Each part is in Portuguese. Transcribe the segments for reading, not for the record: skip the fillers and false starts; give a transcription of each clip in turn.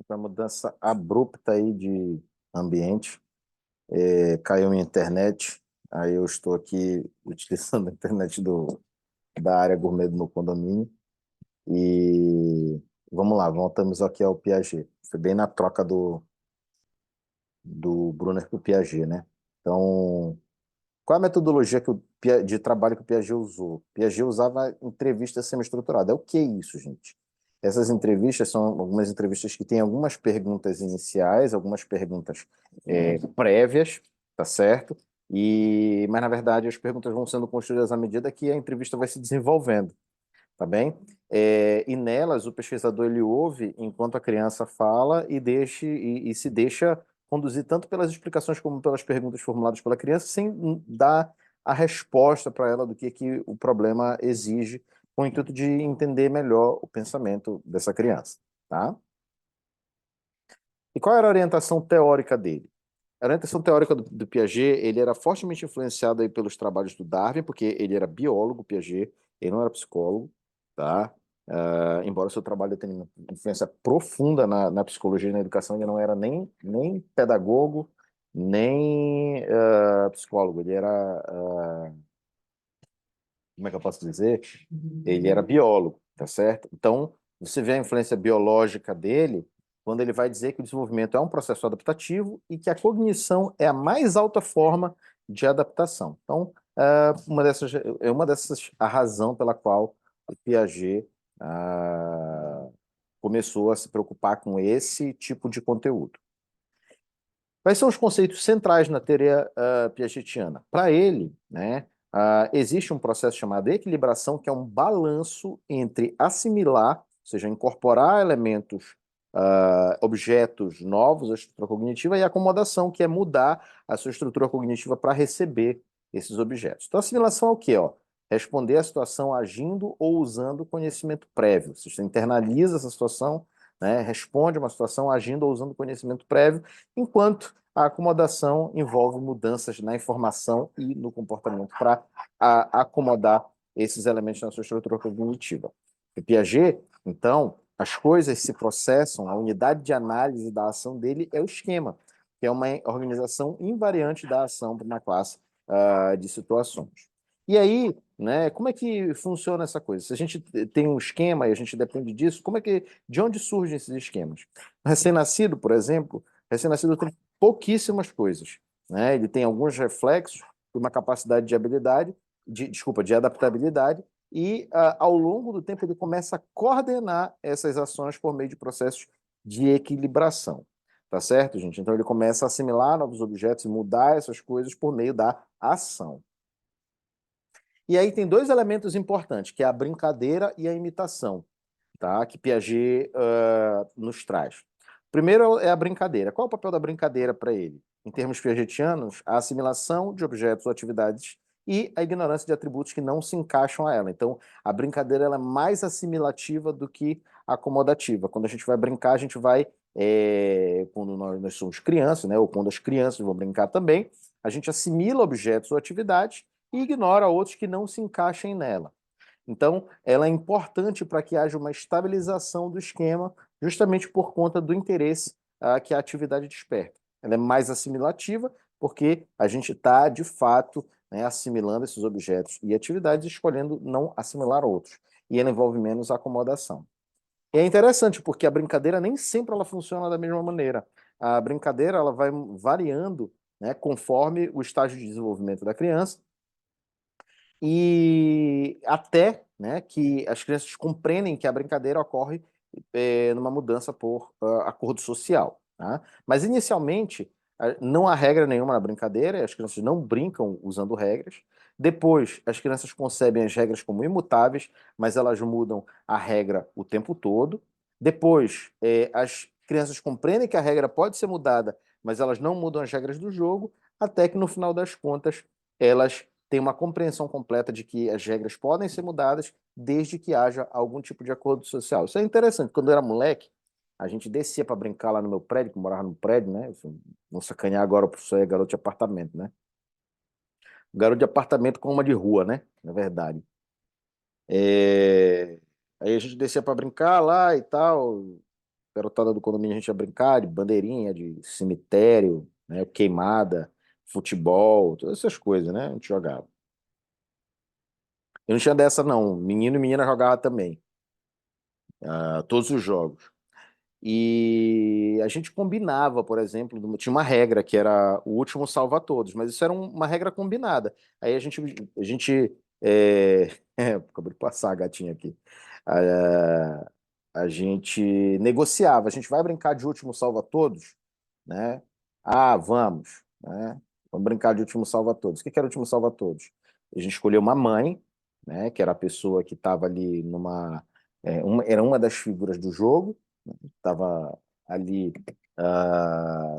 Uma mudança abrupta aí de ambiente. Caiu minha internet, aí eu estou aqui utilizando a internet da área gourmet do meu condomínio. E vamos lá, voltamos aqui ao Piaget. Foi bem na troca do Brunner para o Piaget, né? Então, qual a metodologia de trabalho que o Piaget usou? Piaget usava entrevista semi-estruturada. É o que é isso, gente? Essas entrevistas são algumas entrevistas que têm algumas perguntas iniciais, algumas perguntas prévias, tá certo? Mas, na verdade, as perguntas vão sendo construídas à medida que a entrevista vai se desenvolvendo, tá bem? E nelas, o pesquisador ele ouve enquanto a criança fala e se deixa conduzir tanto pelas explicações como pelas perguntas formuladas pela criança, sem dar a resposta para ela do que o problema exige, com o intuito de entender melhor o pensamento dessa criança, tá? E qual era a orientação teórica dele? A orientação teórica do Piaget, ele era fortemente influenciado aí pelos trabalhos do Darwin, porque ele era biólogo, Piaget, ele não era psicólogo, tá? Embora seu trabalho tenha uma influência profunda na psicologia e na educação, ele não era nem pedagogo, nem psicólogo, ele era, como é que eu posso dizer? Ele era biólogo, tá certo? Então, você vê a influência biológica dele quando ele vai dizer que o desenvolvimento é um processo adaptativo e que a cognição é a mais alta forma de adaptação. Então, uma dessas a razão pela qual o Piaget começou a se preocupar com esse tipo de conteúdo. Quais são os conceitos centrais na teoria piagetiana? Para ele, né, existe um processo chamado equilibração, que é um balanço entre assimilar, ou seja, incorporar elementos, objetos novos à estrutura cognitiva, e acomodação, que é mudar a sua estrutura cognitiva para receber esses objetos. Então, assimilação é o quê? Ó? Responder à situação agindo ou usando conhecimento prévio. Você internaliza essa situação, né, responde a uma situação agindo ou usando conhecimento prévio, enquanto a acomodação envolve mudanças na informação e no comportamento para acomodar esses elementos na sua estrutura cognitiva. O Piaget, então, as coisas se processam, a unidade de análise da ação dele é o esquema, que é uma organização invariante da ação para uma classe de situações. E aí, né, como é que funciona essa coisa? Se a gente tem um esquema e a gente depende disso, de onde surgem esses esquemas? O recém-nascido, por exemplo, recém-nascido tem pouquíssimas coisas, né? Ele tem alguns reflexos, uma capacidade de habilidade, de adaptabilidade, e ao longo do tempo ele começa a coordenar essas ações por meio de processos de equilibração, tá certo, gente? Então ele começa a assimilar novos objetos e mudar essas coisas por meio da ação. E aí tem dois elementos importantes, que é a brincadeira e a imitação, tá? Que Piaget nos traz. Primeiro é a brincadeira. Qual é o papel da brincadeira para ele? Em termos piagetianos, a assimilação de objetos ou atividades e a ignorância de atributos que não se encaixam a ela. Então, a brincadeira ela é mais assimilativa do que acomodativa. Quando a gente vai brincar, a gente vai, quando nós somos crianças, né, ou quando as crianças vão brincar também, a gente assimila objetos ou atividades e ignora outros que não se encaixem nela. Então, ela é importante para que haja uma estabilização do esquema, justamente por conta do interesse que a atividade desperta. Ela é mais assimilativa, porque a gente está, de fato, né, assimilando esses objetos e atividades, escolhendo não assimilar outros. E ela envolve menos acomodação. E é interessante, porque a brincadeira nem sempre ela funciona da mesma maneira. A brincadeira ela vai variando, né, conforme o estágio de desenvolvimento da criança e até, né, que as crianças compreendem que a brincadeira ocorre numa mudança por acordo social, tá? Mas inicialmente não há regra nenhuma na brincadeira, as crianças não brincam usando regras. Depois, as crianças concebem as regras como imutáveis, mas elas mudam a regra o tempo todo. Depois, as crianças compreendem que a regra pode ser mudada, mas elas não mudam as regras do jogo, até que no final das contas elas tem uma compreensão completa de que as regras podem ser mudadas desde que haja algum tipo de acordo social. Isso é interessante. Quando eu era moleque, a gente descia para brincar lá no meu prédio, que eu morava no prédio, né? Vou sacanear agora o professor é garoto de apartamento, né? Garoto de apartamento com uma de rua, né? Na verdade. É, Aí a gente descia para brincar lá e tal. garotada do condomínio, a gente ia brincar de bandeirinha, de cemitério, né? Queimada, futebol, todas essas coisas, né? A gente jogava. Eu não tinha dessa, não. Menino e menina jogava também. Todos os jogos. E a gente combinava, por exemplo, tinha uma regra que era o último salva todos, mas isso era uma regra combinada. Aí a gente acabou de passar a gatinha aqui. Ah, a gente negociava, a gente vai brincar de último salva todos, né? Ah, vamos, né? Vamos brincar de último salva todos. O que que era o último salva todos? A gente escolheu uma mãe, né? Que era a pessoa que estava ali era uma das figuras do jogo, estava ali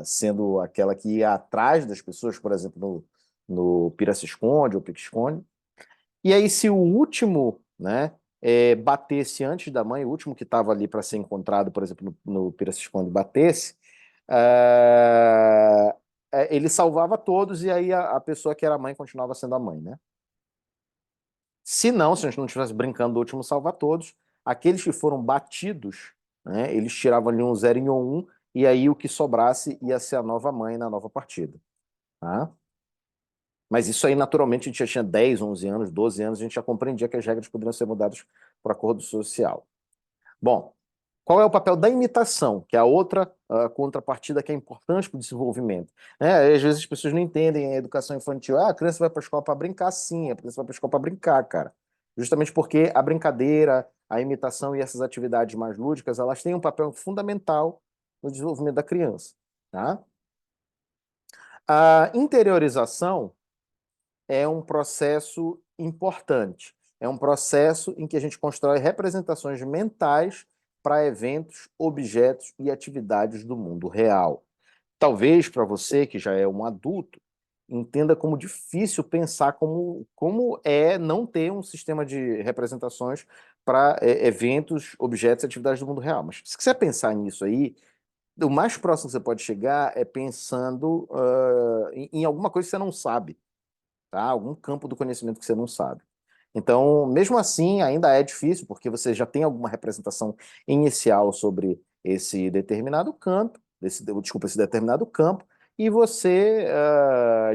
sendo aquela que ia atrás das pessoas, por exemplo, no Pira-se-esconde ou Pique-esconde. E aí, se o último, né, batesse antes da mãe, o último que estava ali para ser encontrado, por exemplo, no Pira-se-esconde, batesse, ah, ele salvava todos e aí a pessoa que era a mãe continuava sendo a mãe, né? Se não, se a gente não estivesse brincando do último salva todos, aqueles que foram batidos, né, eles tiravam ali um 0 e um 1, e aí o que sobrasse ia ser a nova mãe na nova partida. Tá? Mas isso aí, naturalmente, a gente já tinha 10, 11 anos, 12 anos, a gente já compreendia que as regras poderiam ser mudadas por acordo social. Bom, qual é o papel da imitação, que é a outra contrapartida que é importante para o desenvolvimento? Às vezes as pessoas não entendem a educação infantil. Ah, a criança vai para a escola para brincar, sim, a criança vai para a escola para brincar, cara. Justamente porque a brincadeira, a imitação e essas atividades mais lúdicas, elas têm um papel fundamental no desenvolvimento da criança, tá? A interiorização é um processo importante. É um processo em que a gente constrói representações mentais para eventos, objetos e atividades do mundo real. Talvez para você, que já é um adulto, entenda como difícil pensar como é não ter um sistema de representações para eventos, objetos e atividades do mundo real. Mas se quiser pensar nisso aí, o mais próximo que você pode chegar é pensando em alguma coisa que você não sabe, tá? Algum campo do conhecimento que você não sabe. Então, mesmo assim, ainda é difícil, porque você já tem alguma representação inicial sobre esse determinado campo, esse determinado campo, e você,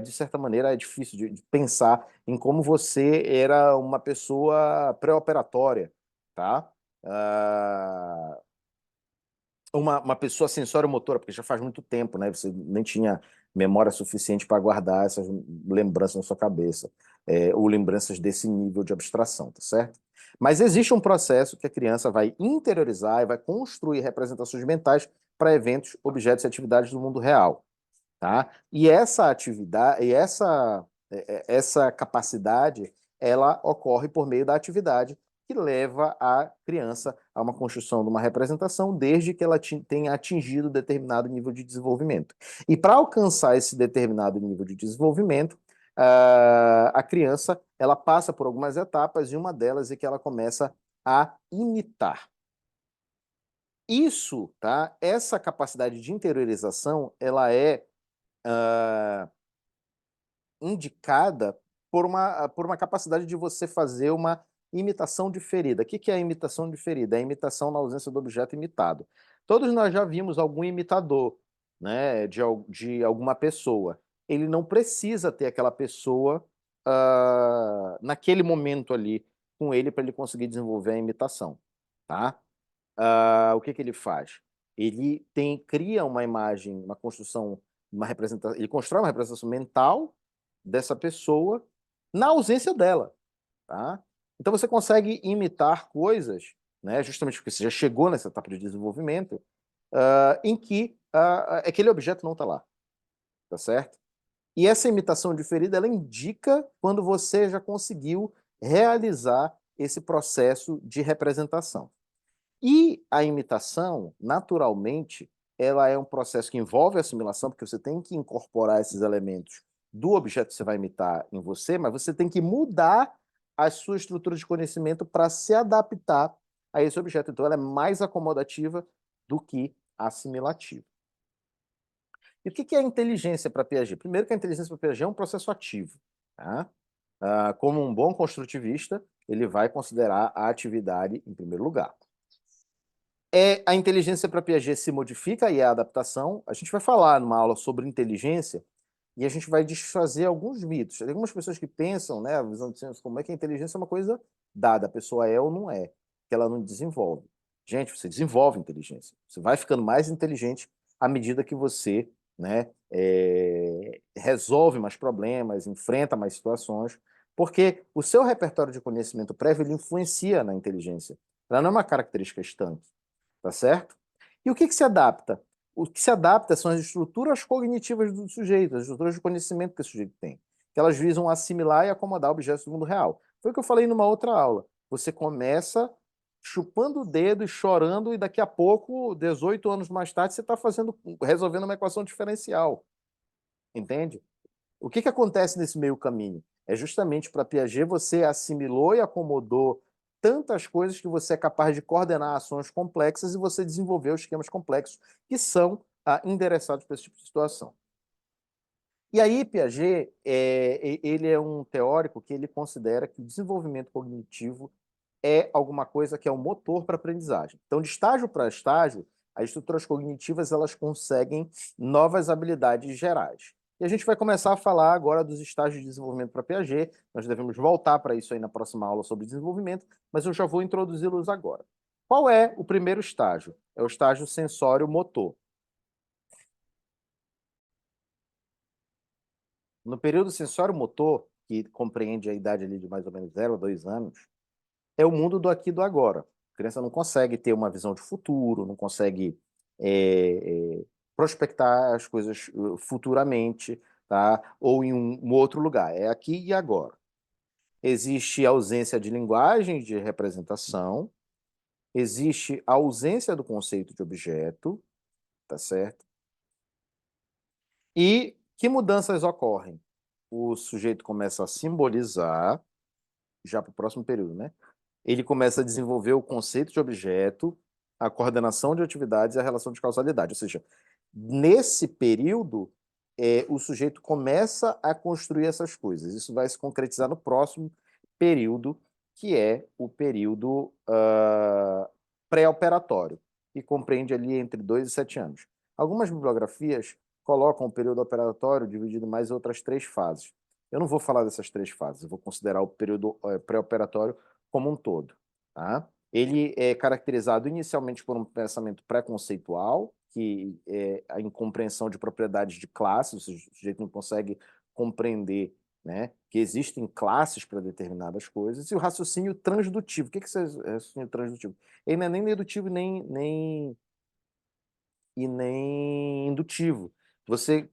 de certa maneira, é difícil de pensar em como você era uma pessoa pré-operatória, tá? Ah, uma pessoa sensório-motora, porque já faz muito tempo, né? Você nem tinha memória suficiente para guardar essas lembranças na sua cabeça, ou lembranças desse nível de abstração, tá certo? Mas existe um processo que a criança vai interiorizar e vai construir representações mentais para eventos, objetos e atividades do mundo real, tá? E essa atividade, essa capacidade, ela ocorre por meio da atividade que leva a criança a uma construção de uma representação desde que ela tenha atingido determinado nível de desenvolvimento. E para alcançar esse determinado nível de desenvolvimento, a criança ela passa por algumas etapas e uma delas é que ela começa a imitar. Isso, tá? Essa capacidade de interiorização, ela é indicada por uma capacidade de você fazer uma imitação diferida. O que que é a imitação diferida? É a imitação na ausência do objeto imitado. Todos nós já vimos algum imitador, né, de alguma pessoa. Ele não precisa ter aquela pessoa naquele momento ali com ele para ele conseguir desenvolver a imitação, tá? O que que ele faz? Cria uma imagem, uma construção, uma representação, ele constrói uma representação mental dessa pessoa na ausência dela, tá? Então você consegue imitar coisas, né, justamente porque você já chegou nessa etapa de desenvolvimento, em que aquele objeto não está lá, tá certo? E essa imitação diferida, ela indica quando você já conseguiu realizar esse processo de representação. E a imitação, naturalmente, ela é um processo que envolve assimilação, porque você tem que incorporar esses elementos do objeto que você vai imitar em você, mas você tem que mudar a sua estrutura de conhecimento para se adaptar a esse objeto. Então, ela é mais acomodativa do que assimilativa. E o que é a inteligência para Piaget? Primeiro que a inteligência para Piaget é um processo ativo. Tá? Como um bom construtivista, ele vai considerar a atividade em primeiro lugar. A inteligência para Piaget se modifica e é a adaptação. A gente vai falar numa aula sobre inteligência e a gente vai desfazer alguns mitos. Tem algumas pessoas que pensam, né, a visão de ciência, como é que a inteligência é uma coisa dada, a pessoa é ou não é, que ela não desenvolve. Gente, você desenvolve inteligência. Você vai ficando mais inteligente à medida que você, né, resolve mais problemas, enfrenta mais situações, porque o seu repertório de conhecimento prévio ele influencia na inteligência. Ela não é uma característica estanque, tá certo? E o que se adapta? O que se adapta são as estruturas cognitivas do sujeito, as estruturas de conhecimento que o sujeito tem, que elas visam assimilar e acomodar objetos do mundo real. Foi o que eu falei numa outra aula. Você começa chupando o dedo e chorando, e daqui a pouco, 18 anos mais tarde, você está resolvendo uma equação diferencial. Entende? O que acontece nesse meio caminho? É justamente para Piaget você assimilou e acomodou tantas coisas que você é capaz de coordenar ações complexas e você desenvolveu esquemas complexos que são endereçados para esse tipo de situação. E aí, Piaget, ele é um teórico que ele considera que o desenvolvimento cognitivo é alguma coisa que é um motor para a aprendizagem. Então, de estágio para estágio, as estruturas cognitivas elas conseguem novas habilidades gerais. E a gente vai começar a falar agora dos estágios de desenvolvimento para Piaget. Nós devemos voltar para isso aí na próxima aula sobre desenvolvimento, mas eu já vou introduzi-los agora. Qual é o primeiro estágio? É o estágio sensório-motor. No período sensório-motor, que compreende a idade ali de mais ou menos 0 a 2 anos, é o mundo do aqui e do agora. A criança não consegue ter uma visão de futuro, não consegue prospectar as coisas futuramente, tá? Ou em um outro lugar. É aqui e agora. Existe ausência de linguagem de representação, existe a ausência do conceito de objeto, tá certo? E que mudanças ocorrem? O sujeito começa a simbolizar, já para o próximo período, né? Ele começa a desenvolver o conceito de objeto, a coordenação de atividades e a relação de causalidade. Ou seja, nesse período, o sujeito começa a construir essas coisas. Isso vai se concretizar no próximo período, que é o período pré-operatório, que compreende ali entre 2 e 7 anos. Algumas bibliografias colocam o período operatório dividido em mais outras 3 fases. Eu não vou falar dessas 3 fases, eu vou considerar o período pré-operatório como um todo. Tá? Ele é caracterizado inicialmente por um pensamento preconceitual, que é a incompreensão de propriedades de classes, o sujeito não consegue compreender, né, que existem classes para determinadas coisas, e o raciocínio transdutivo. O que é esse raciocínio transdutivo? Ele não é nem dedutivo nem indutivo. Você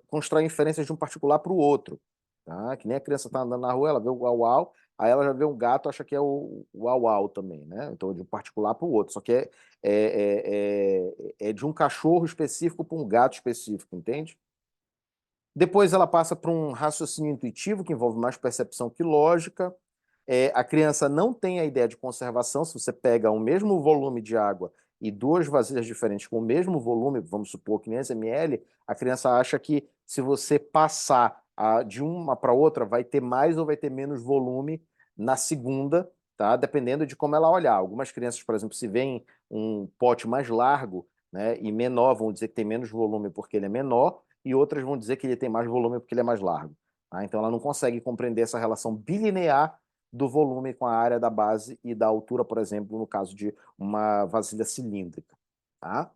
constrói inferências de um particular para o outro. Tá? Que nem a criança está andando na rua, ela vê o uau-uau, aí ela já vê um gato, acha que é o uau-uau também, né? Então, de um particular para o outro. Só que é de um cachorro específico para um gato específico, entende? Depois ela passa para um raciocínio intuitivo, que envolve mais percepção que lógica. A criança não tem a ideia de conservação. Se você pega o mesmo volume de água e 2 vasilhas diferentes com o mesmo volume, vamos supor 500 ml, a criança acha que se você passar de uma para outra, vai ter mais ou vai ter menos volume na segunda, tá? Dependendo de como ela olhar. Algumas crianças, por exemplo, se veem um pote mais largo, né, e menor, vão dizer que tem menos volume porque ele é menor, e outras vão dizer que ele tem mais volume porque ele é mais largo. Tá? Então ela não consegue compreender essa relação bilinear do volume com a área da base e da altura, por exemplo, no caso de uma vasilha cilíndrica. Tá?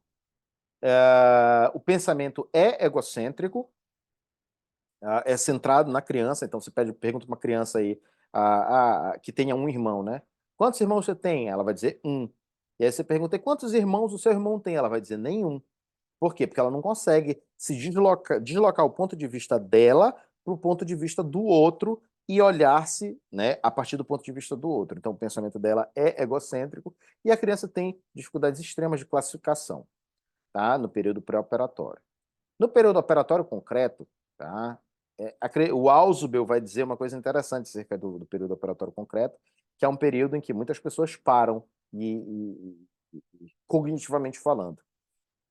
O pensamento é egocêntrico, é centrado na criança, então você pergunta para uma criança aí que tenha um irmão, né? Quantos irmãos você tem? Ela vai dizer um. E aí você pergunta, quantos irmãos o seu irmão tem? Ela vai dizer nenhum. Por quê? Porque ela não consegue se deslocar o ponto de vista dela para o ponto de vista do outro e olhar-se, né, a partir do ponto de vista do outro. Então, o pensamento dela é egocêntrico e a criança tem dificuldades extremas de classificação, tá? No período pré-operatório. No período operatório concreto, tá? O Ausubel vai dizer uma coisa interessante acerca do período operatório concreto, que é um período em que muitas pessoas param cognitivamente falando.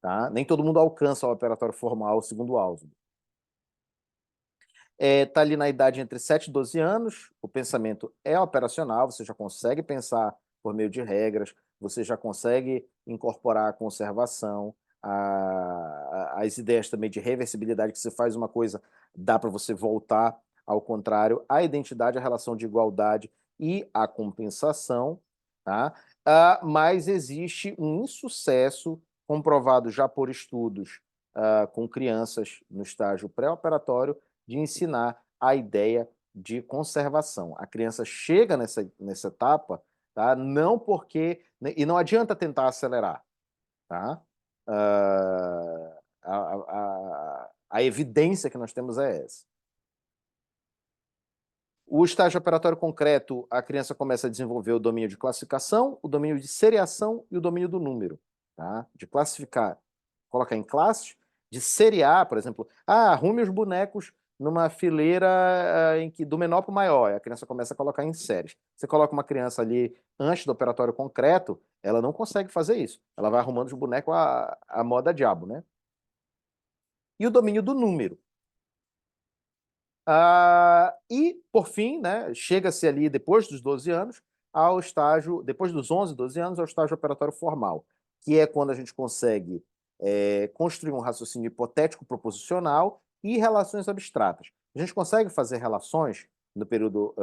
Tá? Nem todo mundo alcança o operatório formal, segundo o Ausubel. Está ali na idade entre 7 e 12 anos, o pensamento é operacional, você já consegue pensar por meio de regras, você já consegue incorporar a conservação, as ideias também de reversibilidade, que você faz uma coisa, dá para você voltar ao contrário, a identidade, a relação de igualdade e a compensação, tá? Mas existe um insucesso comprovado já por estudos com crianças no estágio pré-operatório de ensinar a ideia de conservação. A criança chega nessa etapa, tá? Não porque... E não adianta tentar acelerar, tá? A evidência que nós temos é essa. O estágio operatório concreto, a criança começa a desenvolver o domínio de classificação, o domínio de seriação e o domínio do número, tá? De classificar, colocar em classes, de seriar, por exemplo, arrume os bonecos numa fileira do menor para o maior, a criança começa a colocar em séries. Você coloca uma criança ali antes do operatório concreto, ela não consegue fazer isso. Ela vai arrumando os bonecos à moda diabo, né? E o domínio do número. E, por fim, né, chega-se ali, depois dos 12 anos, ao estágio, depois dos 11, 12 anos, ao estágio operatório formal, que é quando a gente consegue construir um raciocínio hipotético proposicional e relações abstratas. A gente consegue fazer relações no período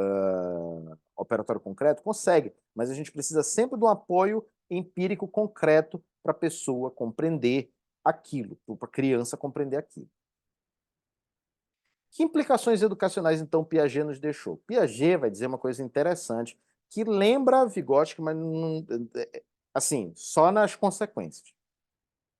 operatório concreto? Consegue, mas a gente precisa sempre de um apoio empírico concreto para a pessoa compreender aquilo, para a criança compreender aquilo. Que implicações educacionais, então, Piaget nos deixou? Piaget vai dizer uma coisa interessante, que lembra Vygotsky, mas não, assim, só nas consequências,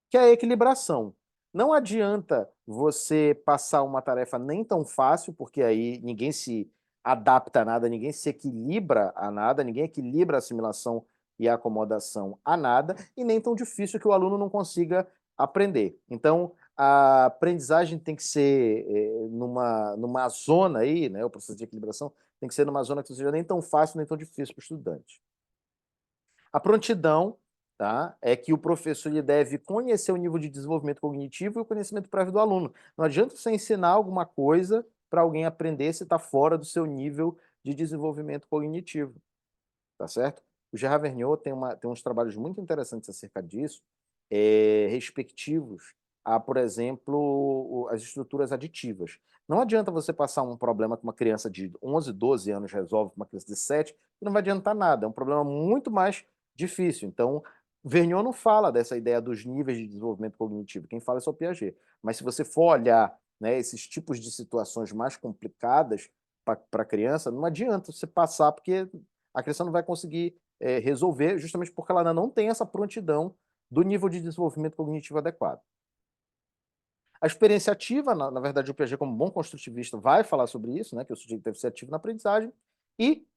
que é a equilibração. Não adianta você passar uma tarefa nem tão fácil, porque aí ninguém se adapta a nada, ninguém se equilibra a nada, ninguém equilibra a assimilação e a acomodação a nada, e nem tão difícil que o aluno não consiga aprender. Então, a aprendizagem tem que ser numa zona aí, né, o processo de equilibração tem que ser numa zona que não seja nem tão fácil, nem tão difícil para o estudante. A prontidão, tá, é que o professor ele deve conhecer o nível de desenvolvimento cognitivo e o conhecimento prévio do aluno. Não adianta você ensinar alguma coisa para alguém aprender se está fora do seu nível de desenvolvimento cognitivo, tá certo? O Gerard Vergniaud tem uns trabalhos muito interessantes acerca disso, respectivos a, por exemplo, as estruturas aditivas. Não adianta você passar um problema que uma criança de 11, 12 anos resolve com uma criança de 7, que não vai adiantar nada, é um problema muito mais difícil. Então, Vergniaud não fala dessa ideia dos níveis de desenvolvimento cognitivo, quem fala é só Piaget. Mas se você for olhar, né, esses tipos de situações mais complicadas para a criança, não adianta você passar, porque a criança não vai conseguir resolver, justamente porque ela ainda não tem essa prontidão do nível de desenvolvimento cognitivo adequado. A experiência ativa, na verdade, o Piaget, como bom construtivista, vai falar sobre isso, né, que o sujeito deve ser ativo na aprendizagem, e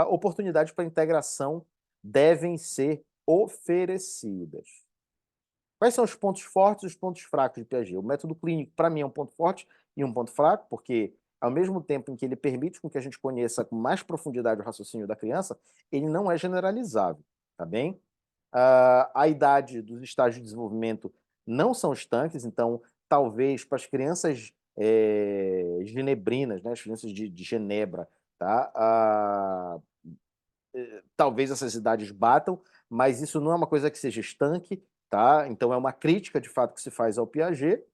oportunidades para integração devem ser oferecidas. Quais são os pontos fortes e os pontos fracos de Piaget? O método clínico, para mim, é um ponto forte e um ponto fraco, porque, ao mesmo tempo em que ele permite com que a gente conheça com mais profundidade o raciocínio da criança, ele não é generalizável, tá bem? A idade dos estágios de desenvolvimento não são estanques, então, talvez para as crianças ginebrinas, né, as crianças de Genebra, tá? Talvez essas idades batam, mas isso não é uma coisa que seja estanque, tá? Então é uma crítica de fato que se faz ao Piaget.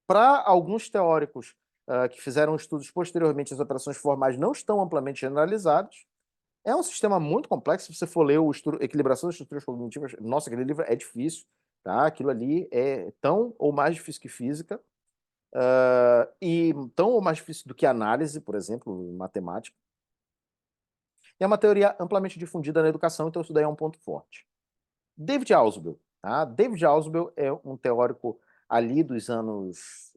Para alguns teóricos que fizeram estudos posteriormente, as operações formais não estão amplamente generalizadas. É um sistema muito complexo. Se você for ler o Equilibração das Estruturas Cognitivas, nossa, aquele livro é difícil, tá? Aquilo ali é tão ou mais difícil que física, e tão ou mais difícil do que análise, por exemplo, em matemática. E é uma teoria amplamente difundida na educação, então isso daí é um ponto forte. David Ausubel. Tá? David Ausubel é um teórico ali dos anos...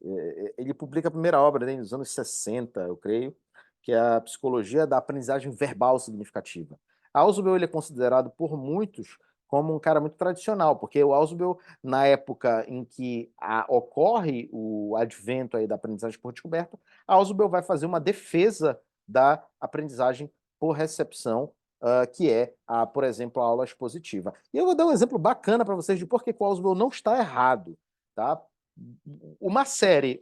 Ele publica a primeira obra dele nos anos 60, eu creio, que é a Psicologia da Aprendizagem Verbal Significativa. Ausubel ele é considerado por muitos como um cara muito tradicional, porque o Ausubel, na época em que ocorre o advento aí da aprendizagem por descoberta, Ausubel vai fazer uma defesa da aprendizagem por recepção, que é, por exemplo, a aula expositiva. E eu vou dar um exemplo bacana para vocês de por que o Ausubel não está errado. Tá? Uma série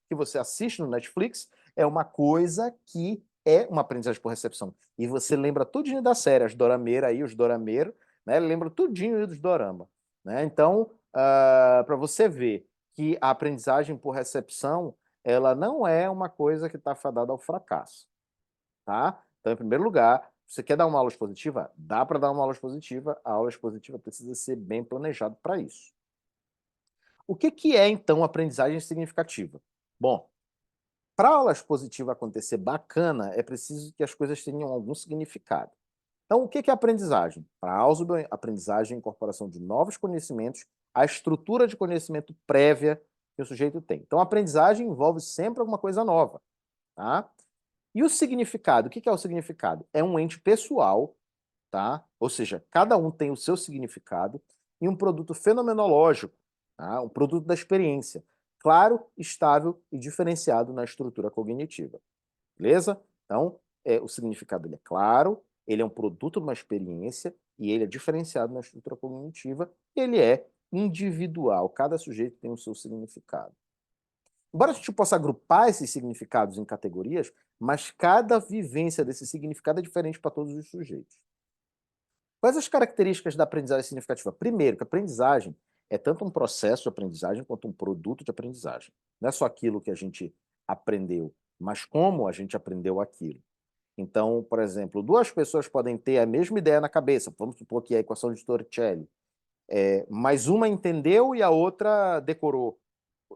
que você assiste no Netflix é uma coisa que é uma aprendizagem por recepção. E você lembra tudinho da série, as dorameiras aí, os dorameiros, né? Lembra tudinho dos dorama, né? Então, para você ver que a aprendizagem por recepção, ela não é uma coisa que está fadada ao fracasso, tá? Então, em primeiro lugar, você quer dar uma aula expositiva? Dá para dar uma aula expositiva, a aula expositiva precisa ser bem planejada para isso. O que é, então, aprendizagem significativa? Bom, para a aula expositiva acontecer bacana, é preciso que as coisas tenham algum significado. Então, o que é aprendizagem? Para Ausubel, aprendizagem é a incorporação de novos conhecimentos à estrutura de conhecimento prévia que o sujeito tem. Então, a aprendizagem envolve sempre alguma coisa nova, tá? E o significado? O que é o significado? É um ente pessoal, tá? Ou seja, cada um tem o seu significado e um produto fenomenológico, tá? Um produto da experiência, claro, estável e diferenciado na estrutura cognitiva. Beleza? Então, o significado ele é claro, ele é um produto de uma experiência e ele é diferenciado na estrutura cognitiva, ele é individual, cada sujeito tem o seu significado. Embora a gente possa agrupar esses significados em categorias, mas cada vivência desse significado é diferente para todos os sujeitos. Quais as características da aprendizagem significativa? Primeiro, que a aprendizagem é tanto um processo de aprendizagem quanto um produto de aprendizagem. Não é só aquilo que a gente aprendeu, mas como a gente aprendeu aquilo. Então, por exemplo, duas pessoas podem ter a mesma ideia na cabeça, vamos supor que é a equação de Torricelli, mas uma entendeu e a outra decorou.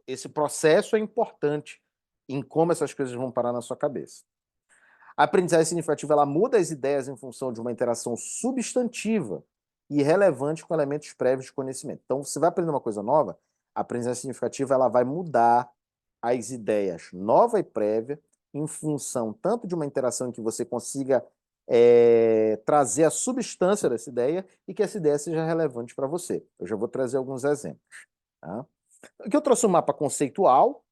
Esse processo é importante em como essas coisas vão parar na sua cabeça. A aprendizagem significativa ela muda as ideias em função de uma interação substantiva e relevante com elementos prévios de conhecimento. Então, você vai aprender uma coisa nova, a aprendizagem significativa ela vai mudar as ideias nova e prévia em função tanto de uma interação em que você consiga trazer a substância dessa ideia e que essa ideia seja relevante para você. Eu já vou trazer alguns exemplos. Tá? Aqui eu trouxe um mapa conceitual.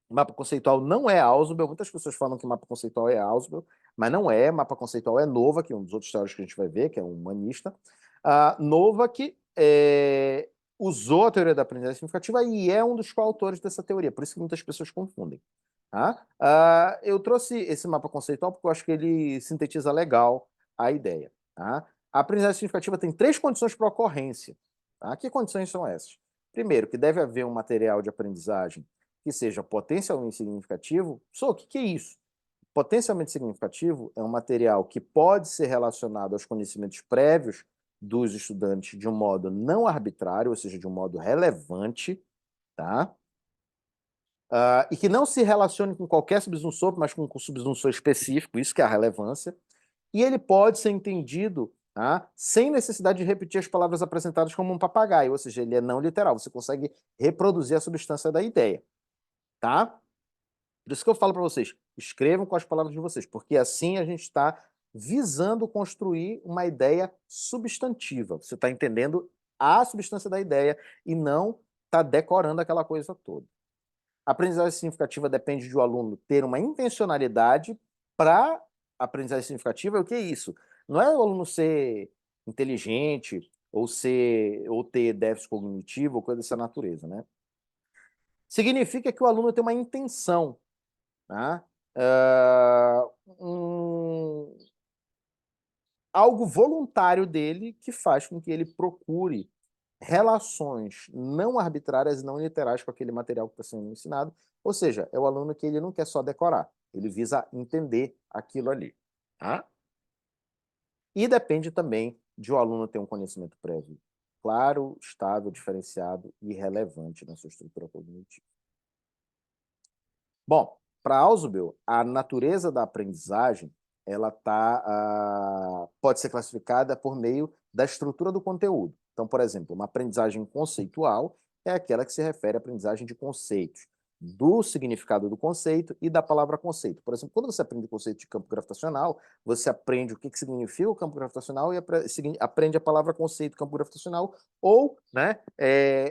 O mapa conceitual não é Ausubel. Muitas pessoas falam que o mapa conceitual é Ausubel, mas não é. Mapa conceitual é Nova, que é um dos outros teóricos que a gente vai ver, que é um humanista. Nova que usou a teoria da aprendizagem significativa e é um dos coautores dessa teoria, por isso que muitas pessoas confundem. Tá? Eu trouxe esse mapa conceitual porque eu acho que ele sintetiza legal a ideia. Tá? A aprendizagem significativa tem 3 condições para ocorrência. Tá? Que condições são essas? Primeiro, que deve haver um material de aprendizagem que seja potencialmente significativo. O que é isso? Potencialmente significativo é um material que pode ser relacionado aos conhecimentos prévios dos estudantes de um modo não arbitrário, ou seja, de um modo relevante, tá? E que não se relacione com qualquer subsunsor, mas com um subsunsor específico, isso que é a relevância. E ele pode ser entendido, tá, sem necessidade de repetir as palavras apresentadas como um papagaio, ou seja, ele é não literal, você consegue reproduzir a substância da ideia. Tá? Por isso que eu falo para vocês, escrevam com as palavras de vocês, porque assim a gente está visando construir uma ideia substantiva. Você está entendendo a substância da ideia e não está decorando aquela coisa toda. A aprendizagem significativa depende de o aluno ter uma intencionalidade para aprendizagem significativa. O que é isso? Não é o aluno ser inteligente ou ter déficit cognitivo ou coisa dessa natureza, né? Significa que o aluno tem uma intenção, tá? Algo voluntário dele que faz com que ele procure relações não arbitrárias e não literais com aquele material que está sendo ensinado. Ou seja, é o aluno que ele não quer só decorar, ele visa entender aquilo ali. Tá? E depende também de o aluno ter um conhecimento prévio claro, estável, diferenciado e relevante na sua estrutura cognitiva. Bom, para Ausubel, a natureza da aprendizagem ela pode ser classificada por meio da estrutura do conteúdo. Então, por exemplo, uma aprendizagem conceitual é aquela que se refere à aprendizagem de conceitos, do significado do conceito e da palavra conceito. Por exemplo, quando você aprende o conceito de campo gravitacional, você aprende o que significa o campo gravitacional e aprende a palavra conceito campo gravitacional ou, né,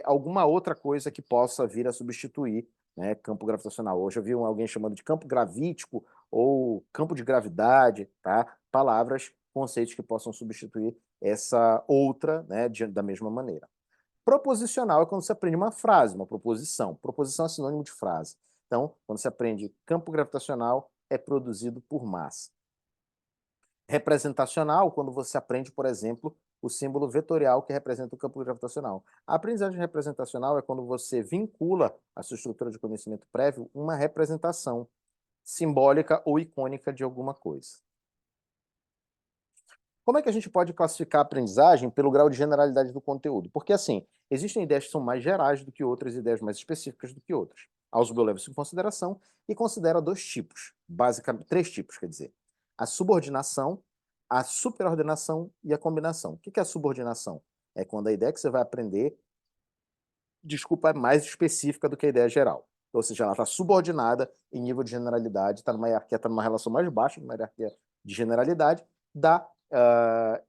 alguma outra coisa que possa vir a substituir, né, campo gravitacional. Hoje eu vi alguém chamando de campo gravítico ou campo de gravidade, tá? Palavras, conceitos que possam substituir essa outra, né, da mesma maneira. Proposicional é quando você aprende uma frase, uma proposição. Proposição é sinônimo de frase. Então, quando você aprende campo gravitacional, é produzido por massa. Representacional, quando você aprende, por exemplo, o símbolo vetorial que representa o campo gravitacional. A aprendizagem representacional é quando você vincula à sua estrutura de conhecimento prévio uma representação simbólica ou icônica de alguma coisa. Como é que a gente pode classificar a aprendizagem pelo grau de generalidade do conteúdo? Porque, assim, existem ideias que são mais gerais do que outras, ideias mais específicas do que outras. Ausubel leva isso em consideração e considera dois tipos, basicamente, três tipos, quer dizer. A subordinação, a superordenação e a combinação. O que é a subordinação? É quando a ideia que você vai aprender, desculpa, é mais específica do que a ideia geral. Ou seja, ela está subordinada em nível de generalidade, está numa hierarquia, está numa relação mais baixa, numa hierarquia de generalidade, da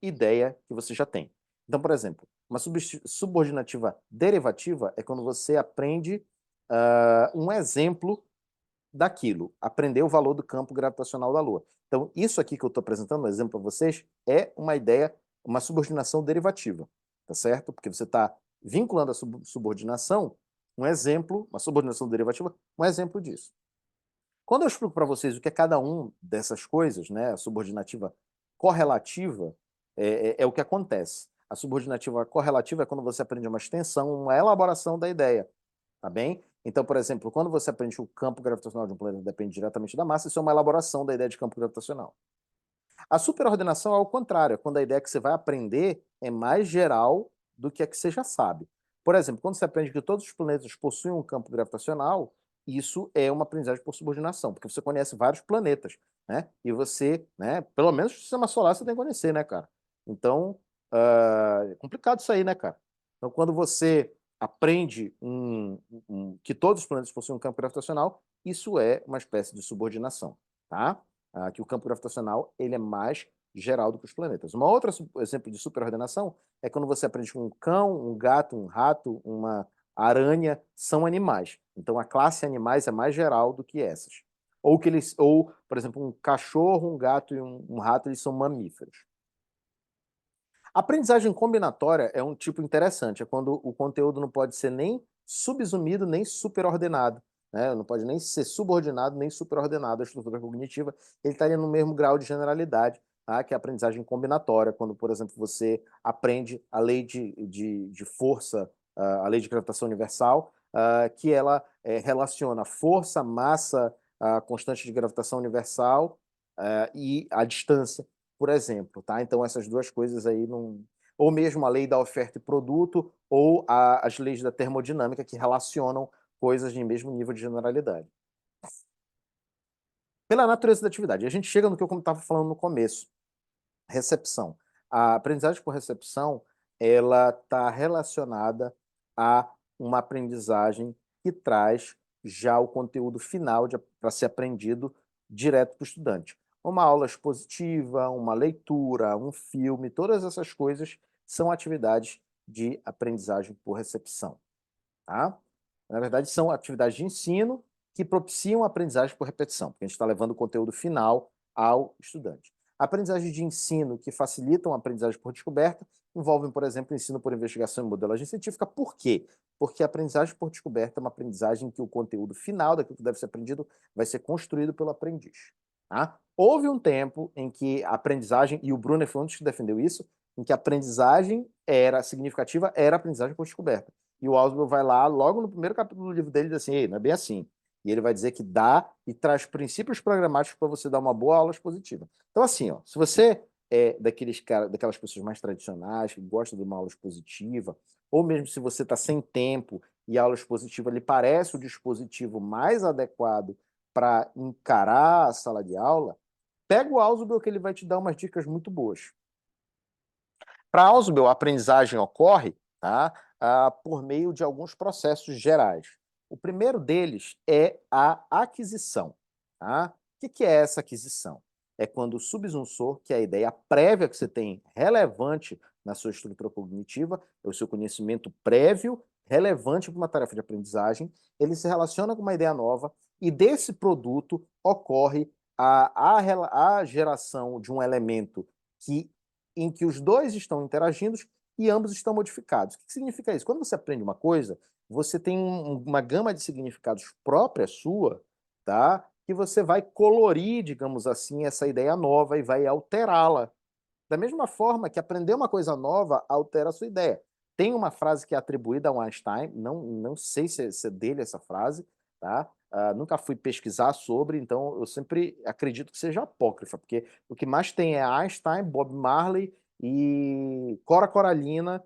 ideia que você já tem. Então, por exemplo, uma subordinativa derivativa é quando você aprende um exemplo daquilo, aprender o valor do campo gravitacional da Lua. Então, isso aqui que eu estou apresentando, um exemplo para vocês, é uma ideia, uma subordinação derivativa, tá certo? Porque você está vinculando a subordinação, um exemplo, uma subordinação derivativa, um exemplo disso. Quando eu explico para vocês o que é cada um dessas coisas, né, a subordinativa correlativa, é o que acontece. A subordinativa correlativa é quando você aprende uma extensão, uma elaboração da ideia, tá bem? Então, por exemplo, quando você aprende que o campo gravitacional de um planeta depende diretamente da massa, isso é uma elaboração da ideia de campo gravitacional. A superordenação é o contrário, é quando a ideia que você vai aprender é mais geral do que a que você já sabe. Por exemplo, quando você aprende que todos os planetas possuem um campo gravitacional, isso é uma aprendizagem por subordinação, porque você conhece vários planetas, né? E você, né, pelo menos o sistema solar você tem que conhecer, né, cara? Então, é complicado isso aí, né, cara? Então, quando você aprende que todos os planetas possuem um campo gravitacional, isso é uma espécie de subordinação, tá? Que o campo gravitacional ele é mais geral do que os planetas. Uma outra exemplo de superordenação é quando você aprende que um cão, um gato, um rato, uma aranha são animais. Então a classe animais é mais geral do que essas. Ou, por exemplo, um cachorro, um gato e um rato, eles são mamíferos. A aprendizagem combinatória é um tipo interessante, é quando o conteúdo não pode ser nem subsumido nem superordenado, né? Não pode nem ser subordinado nem superordenado à estrutura cognitiva, ele estaria no mesmo grau de generalidade, tá? Que é a aprendizagem combinatória, quando, por exemplo, você aprende a lei de força, a lei de gravitação universal, que ela relaciona força, massa, a constante de gravitação universal e a distância, por exemplo, tá? Então essas duas coisas aí não, ou mesmo a lei da oferta e produto, ou as leis da termodinâmica que relacionam coisas de mesmo nível de generalidade. Pela natureza da atividade, a gente chega no que eu estava falando no começo, recepção. A aprendizagem por recepção, ela está relacionada a uma aprendizagem que traz já o conteúdo final para ser aprendido direto para o estudante. Uma aula expositiva, uma leitura, um filme, todas essas coisas são atividades de aprendizagem por recepção, tá? Na verdade, são atividades de ensino que propiciam a aprendizagem por repetição, porque a gente está levando o conteúdo final ao estudante. Aprendizagem de ensino que facilitam a aprendizagem por descoberta envolvem, por exemplo, ensino por investigação e modelagem científica. Por quê? Porque a aprendizagem por descoberta é uma aprendizagem em que o conteúdo final daquilo que deve ser aprendido vai ser construído pelo aprendiz. Tá? Houve um tempo em que a aprendizagem, e o Brunner foi um dos que defendeu isso, em que a aprendizagem era significativa, era a aprendizagem por descoberta. E o Ausubel vai lá, logo no primeiro capítulo do livro dele, diz assim, ei, não é bem assim. E ele vai dizer que dá e traz princípios programáticos para você dar uma boa aula expositiva. Então, assim, ó, se você é daquelas pessoas mais tradicionais, que gostam de uma aula expositiva, ou mesmo se você está sem tempo e a aula expositiva lhe parece o dispositivo mais adequado para encarar a sala de aula, pega o Ausubel que ele vai te dar umas dicas muito boas. Para Ausubel, a aprendizagem ocorre, tá, por meio de alguns processos gerais. O primeiro deles é a aquisição. Tá? O que é essa aquisição? É quando o subsunsor, que é a ideia prévia que você tem relevante na sua estrutura cognitiva, é o seu conhecimento prévio relevante para uma tarefa de aprendizagem, ele se relaciona com uma ideia nova e desse produto ocorre a geração de um elemento em que os dois estão interagindo e ambos estão modificados. O que significa isso? Quando você aprende uma coisa, você tem uma gama de significados própria sua, tá? que você vai colorir, digamos assim, essa ideia nova e vai alterá-la. Da mesma forma que aprender uma coisa nova altera a sua ideia. Tem uma frase que é atribuída a um Einstein, não sei se é dele essa frase, tá? Nunca fui pesquisar sobre, então eu sempre acredito que seja apócrifa, porque o que mais tem é Einstein, Bob Marley e Cora Coralina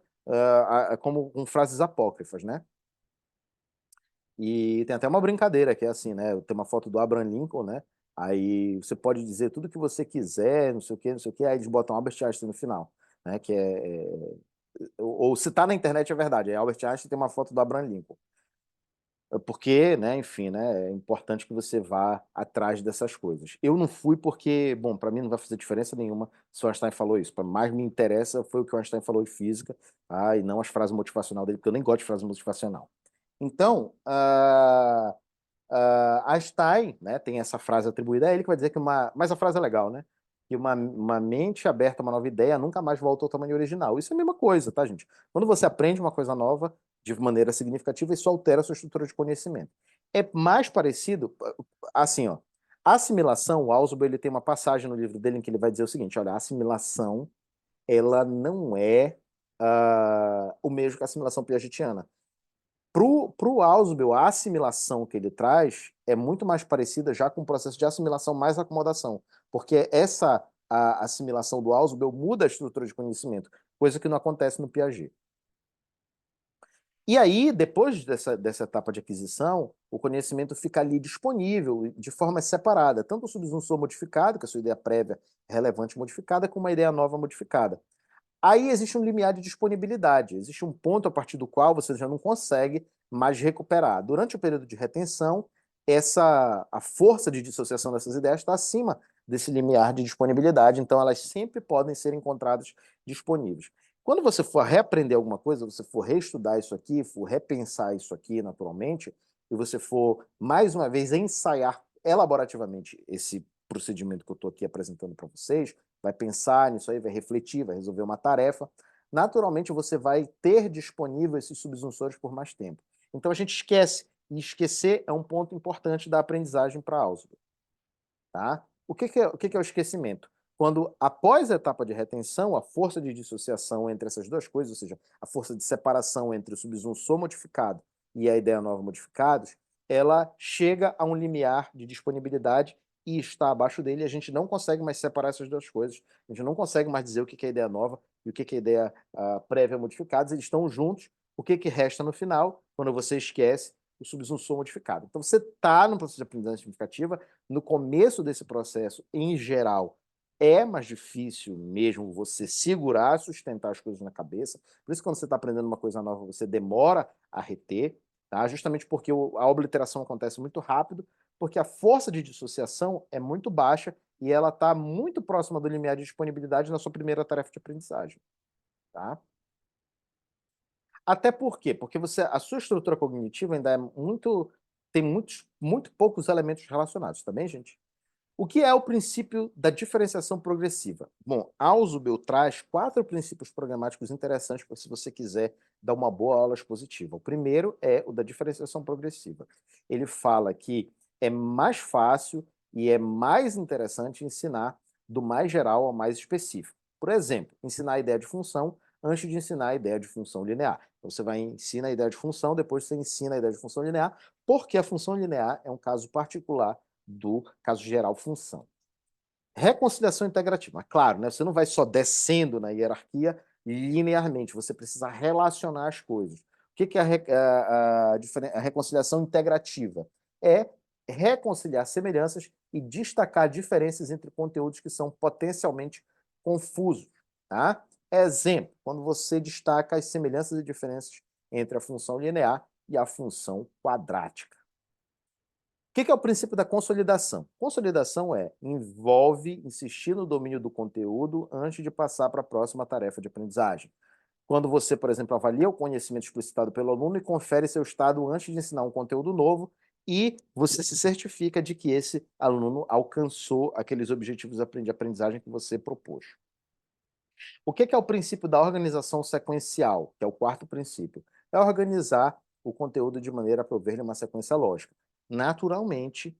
como com frases apócrifas, né? E tem até uma brincadeira que é assim, né? Tem uma foto do Abraham Lincoln, né? Aí você pode dizer tudo que você quiser, não sei o quê, não sei o quê, aí eles botam Albert Einstein no final, né? Ou se tá na internet é verdade, aí Albert Einstein tem uma foto do Abraham Lincoln. Porque, né, enfim, né, é importante que você vá atrás dessas coisas. Eu não fui porque, bom, para mim não vai fazer diferença nenhuma se o Einstein falou isso. Para mais me interessa foi o que o Einstein falou de física, e não as frases motivacional dele, porque eu nem gosto de frase motivacional. Então, Einstein, né, tem essa frase atribuída a ele que vai dizer que mas a frase é legal, né? Que uma mente aberta a uma nova ideia nunca mais volta ao tamanho original. Isso é a mesma coisa, tá, gente? Quando você aprende uma coisa nova de maneira significativa, isso altera a sua estrutura de conhecimento. É mais parecido, assim, ó. A assimilação, o Ausubel, ele tem uma passagem no livro dele em que ele vai dizer o seguinte: olha, a assimilação, ela não é o mesmo que a assimilação piagetiana. Para o Ausubel, a assimilação que ele traz é muito mais parecida já com o processo de assimilação mais acomodação, porque a assimilação do Ausubel muda a estrutura de conhecimento, coisa que não acontece no Piaget. E aí, depois dessa etapa de aquisição, o conhecimento fica ali disponível de forma separada, tanto o subsunsor modificado, que é a sua ideia prévia relevante modificada, como uma ideia nova modificada. Aí existe um limiar de disponibilidade, existe um ponto a partir do qual você já não consegue mais recuperar. Durante o período de retenção, a força de dissociação dessas ideias está acima desse limiar de disponibilidade, então elas sempre podem ser encontradas disponíveis. Quando você for reaprender alguma coisa, você for reestudar isso aqui, for repensar isso aqui naturalmente, e você for, mais uma vez, ensaiar elaborativamente esse procedimento que eu estou aqui apresentando para vocês, vai pensar nisso aí, vai refletir, vai resolver uma tarefa, naturalmente você vai ter disponível esses subsunsores por mais tempo. Então a gente esquece, e esquecer é um ponto importante da aprendizagem para Ausubel. Tá? O que é o esquecimento? Quando, após a etapa de retenção, a força de dissociação entre essas duas coisas, ou seja, a força de separação entre o subsunsor modificado e a ideia nova modificados, ela chega a um limiar de disponibilidade e está abaixo dele, a gente não consegue mais separar essas duas coisas, a gente não consegue mais dizer o que é ideia nova e o que é ideia prévia modificados, eles estão juntos, o que resta no final, quando você esquece, o subsunsor modificado. Então você está no processo de aprendizagem significativa, no começo desse processo, em geral, é mais difícil mesmo você segurar, sustentar as coisas na cabeça. Por isso, quando você está aprendendo uma coisa nova, você demora a reter, tá? Justamente porque a obliteração acontece muito rápido, porque a força de dissociação é muito baixa e ela está muito próxima do limiar de disponibilidade na sua primeira tarefa de aprendizagem. Tá? Até por quê? Porque a sua estrutura cognitiva ainda tem muito poucos elementos relacionados, tá bem, gente? O que é o princípio da diferenciação progressiva? Bom, Ausubel traz 4 princípios programáticos interessantes para se você quiser dar uma boa aula expositiva. O primeiro é o da diferenciação progressiva. Ele fala que é mais fácil e é mais interessante ensinar do mais geral ao mais específico. Por exemplo, ensinar a ideia de função antes de ensinar a ideia de função linear. Então, você vai ensinar a ideia de função, depois você ensina a ideia de função linear, porque a função linear é um caso particular do caso geral função. Reconciliação integrativa. Claro, né? Você não vai só descendo na hierarquia linearmente, você precisa relacionar as coisas. O que é a reconciliação integrativa? É reconciliar semelhanças e destacar diferenças entre conteúdos que são potencialmente confusos. Tá? Exemplo, quando você destaca as semelhanças e diferenças entre a função linear e a função quadrática. O que é o princípio da consolidação? Consolidação envolve insistir no domínio do conteúdo antes de passar para a próxima tarefa de aprendizagem. Quando você, por exemplo, avalia o conhecimento explicitado pelo aluno e confere seu estado antes de ensinar um conteúdo novo e você se certifica de que esse aluno alcançou aqueles objetivos de aprendizagem que você propôs. O que é o princípio da organização sequencial, que é o quarto princípio? É organizar o conteúdo de maneira a prover-lhe uma sequência lógica. Naturalmente,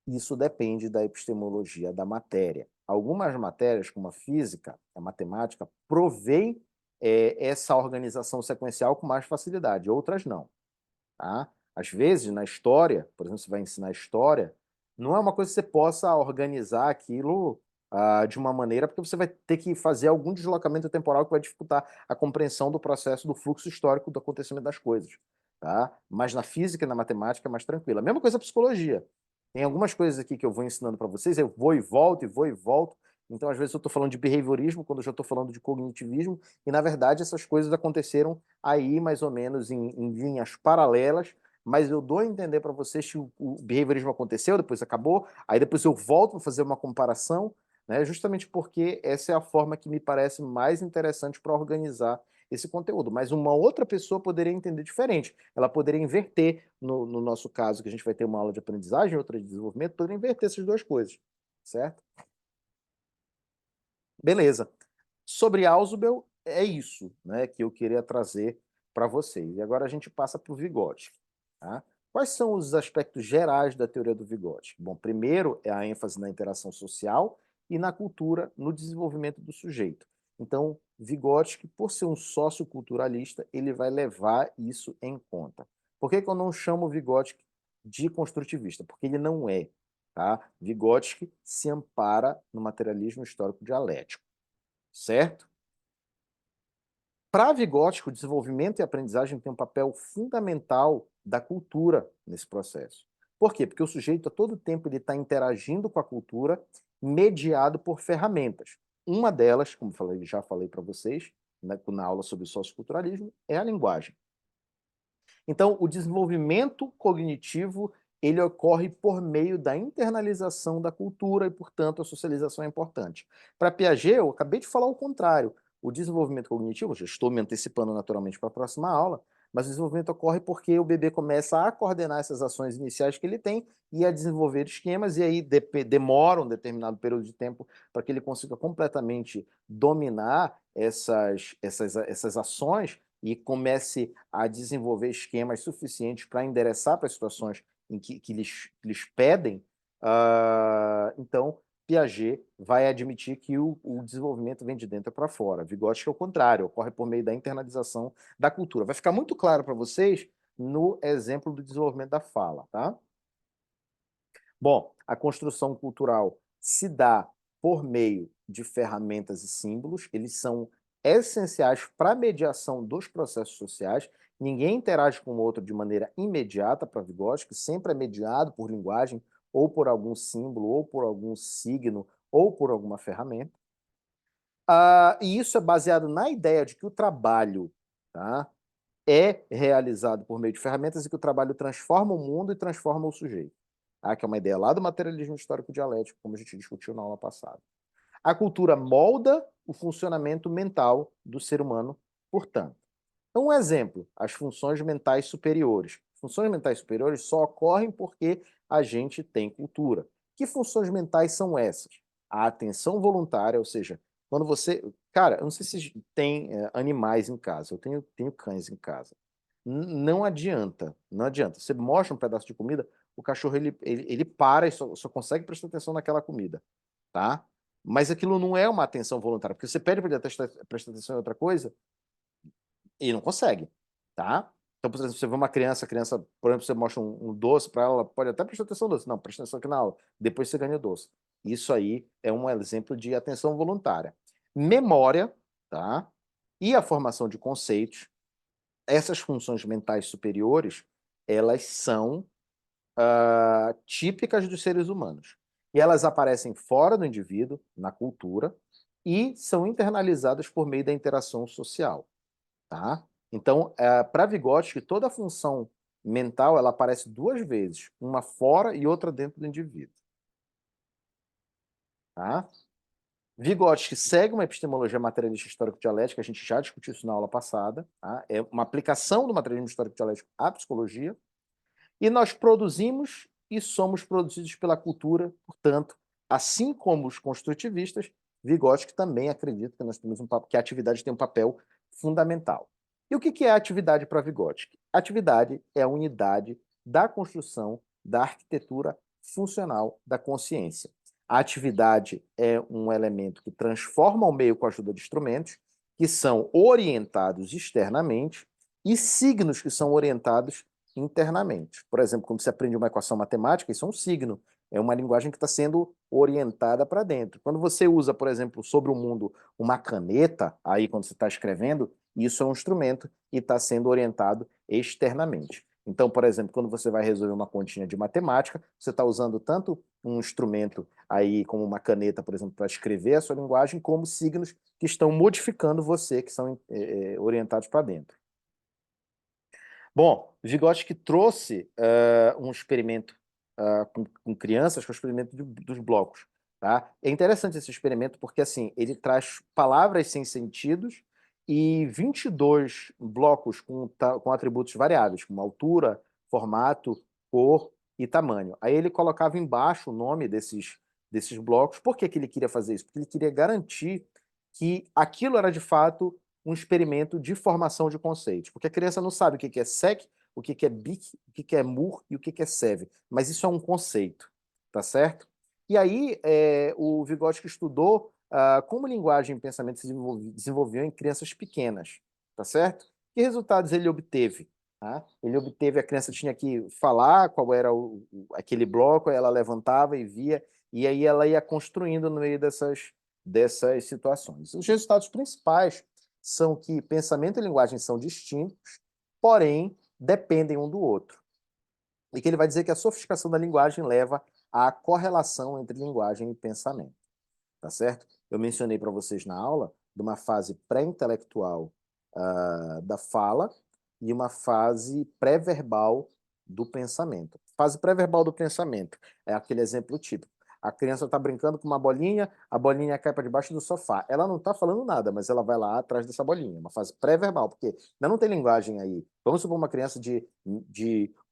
Isso depende da epistemologia da matéria. Algumas matérias, como a física, a matemática, provém essa organização sequencial com mais facilidade, outras não. Tá? Às vezes, na história, por exemplo, você vai ensinar história, não é uma coisa que você possa organizar aquilo de uma maneira, porque você vai ter que fazer algum deslocamento temporal que vai dificultar a compreensão do processo do fluxo histórico do acontecimento das coisas. Tá? Mas na física e na matemática é mais tranquila. A mesma coisa a psicologia. Tem algumas coisas aqui que eu vou ensinando para vocês, eu vou e volto, e vou e volto. Então, às vezes, eu estou falando de behaviorismo, quando eu já estou falando de cognitivismo, e, na verdade, essas coisas aconteceram aí, mais ou menos, em linhas paralelas, mas eu dou a entender para vocês que o behaviorismo aconteceu, depois acabou, aí depois eu volto para fazer uma comparação, né, justamente porque essa é a forma que me parece mais interessante para organizar esse conteúdo. Mas uma outra pessoa poderia entender diferente. Ela poderia inverter, no nosso caso, que a gente vai ter uma aula de aprendizagem, outra de desenvolvimento, poderia inverter essas duas coisas, certo? Beleza. Sobre Ausubel, é isso, né, que eu queria trazer para vocês. E agora a gente passa para o Vygotsky. Tá? Quais são os aspectos gerais da teoria do Vygotsky? Bom, primeiro é a ênfase na interação social e na cultura, no desenvolvimento do sujeito. Então, Vygotsky, por ser um socioculturalista, ele vai levar isso em conta. Por que que eu não chamo Vygotsky de construtivista? Porque ele não é. Tá? Vygotsky se ampara no materialismo histórico dialético, certo? Para Vygotsky, o desenvolvimento e a aprendizagem têm um papel fundamental da cultura nesse processo. Por quê? Porque o sujeito, a todo tempo, ele está interagindo com a cultura, mediado por ferramentas. Uma delas, como já falei para vocês, na aula sobre socioculturalismo, é a linguagem. Então, o desenvolvimento cognitivo ele ocorre por meio da internalização da cultura e, portanto, a socialização é importante. Para Piaget, eu acabei de falar o contrário. O desenvolvimento cognitivo, já estou me antecipando naturalmente para a próxima aula, mas o desenvolvimento ocorre porque o bebê começa a coordenar essas ações iniciais que ele tem e a desenvolver esquemas, e aí demora um determinado período de tempo para que ele consiga completamente dominar essas ações e comece a desenvolver esquemas suficientes para endereçar para as situações em que lhes pedem, então Piaget vai admitir que o desenvolvimento vem de dentro para fora. Vygotsky é o contrário, ocorre por meio da internalização da cultura. Vai ficar muito claro para vocês no exemplo do desenvolvimento da fala, tá? Bom, a construção cultural se dá por meio de ferramentas e símbolos, eles são essenciais para a mediação dos processos sociais. Ninguém interage com o outro de maneira imediata para Vygotsky, sempre é mediado por linguagem, ou por algum símbolo, ou por algum signo, ou por alguma ferramenta. E isso é baseado na ideia de que o trabalho, tá, é realizado por meio de ferramentas e que o trabalho transforma o mundo e transforma o sujeito. Que é uma ideia lá do materialismo histórico dialético, como a gente discutiu na aula passada. A cultura molda o funcionamento mental do ser humano, portanto. Então, um exemplo, as funções mentais superiores. Funções mentais superiores só ocorrem porque a gente tem cultura. Que funções mentais são essas? A atenção voluntária, ou seja, quando você... Cara, eu não sei se tem animais em casa, eu tenho cães em casa. Não adianta, não adianta. Você mostra um pedaço de comida, o cachorro ele para e só consegue prestar atenção naquela comida, tá? Mas aquilo não é uma atenção voluntária, porque você pede para ele prestar atenção em outra coisa e não consegue, tá? Então, por exemplo, você vê uma criança, por exemplo, você mostra um doce para ela, ela pode até prestar atenção no doce. Não, presta atenção aqui na aula. Depois você ganha o doce. Isso aí é um exemplo de atenção voluntária. Memória, tá? E a formação de conceitos, essas funções mentais superiores, elas são típicas dos seres humanos. E elas aparecem fora do indivíduo, na cultura, e são internalizadas por meio da interação social. Tá? Então, para Vygotsky, toda a função mental ela aparece duas vezes, uma fora e outra dentro do indivíduo. Tá? Vygotsky segue uma epistemologia materialista histórico-dialética, a gente já discutiu isso na aula passada, tá? É uma aplicação do materialismo histórico-dialético à psicologia, e nós produzimos e somos produzidos pela cultura, portanto, assim como os construtivistas, Vygotsky também acredita que nós temos que a atividade tem um papel fundamental. E o que é a atividade para Vygotsky? A atividade é a unidade da construção da arquitetura funcional da consciência. A atividade é um elemento que transforma o meio com a ajuda de instrumentos que são orientados externamente e signos que são orientados internamente. Por exemplo, quando você aprende uma equação matemática, isso é um signo, é uma linguagem que está sendo orientada para dentro. Quando você usa, por exemplo, sobre o mundo, uma caneta, aí quando você está escrevendo, isso é um instrumento e está sendo orientado externamente. Então, por exemplo, quando você vai resolver uma continha de matemática, você está usando tanto um instrumento aí como uma caneta, por exemplo, para escrever a sua linguagem, como signos que estão modificando você, que são orientados para dentro. Bom, Vygotsky trouxe um experimento com crianças, que é o experimento dos blocos. Tá? É interessante esse experimento porque assim ele traz palavras sem sentidos e 22 blocos com atributos variáveis, como altura, formato, cor e tamanho. Aí ele colocava embaixo o nome desses blocos. Por que que ele queria fazer isso? Porque ele queria garantir que aquilo era de fato um experimento de formação de conceitos, porque a criança não sabe o que é SEC, o que é BIC, o que é MUR e o que é SEV, mas isso é um conceito, tá certo? E aí o Vygotsky estudou como linguagem e pensamento se desenvolviam em crianças pequenas, tá certo? Que resultados ele obteve? Tá? Ele obteve, a criança tinha que falar qual era aquele bloco, ela levantava e via, e aí ela ia construindo no meio dessas situações. Os resultados principais são que pensamento e linguagem são distintos, porém dependem um do outro. E que ele vai dizer que a sofisticação da linguagem leva à correlação entre linguagem e pensamento. Tá certo? Eu mencionei para vocês na aula de uma fase pré-intelectual da fala e uma fase pré-verbal do pensamento. Fase pré-verbal do pensamento é aquele exemplo típico. A criança está brincando com uma bolinha, a bolinha cai para debaixo do sofá. Ela não está falando nada, mas ela vai lá atrás dessa bolinha. Uma fase pré-verbal, porque ainda não tem linguagem aí. Vamos supor uma criança de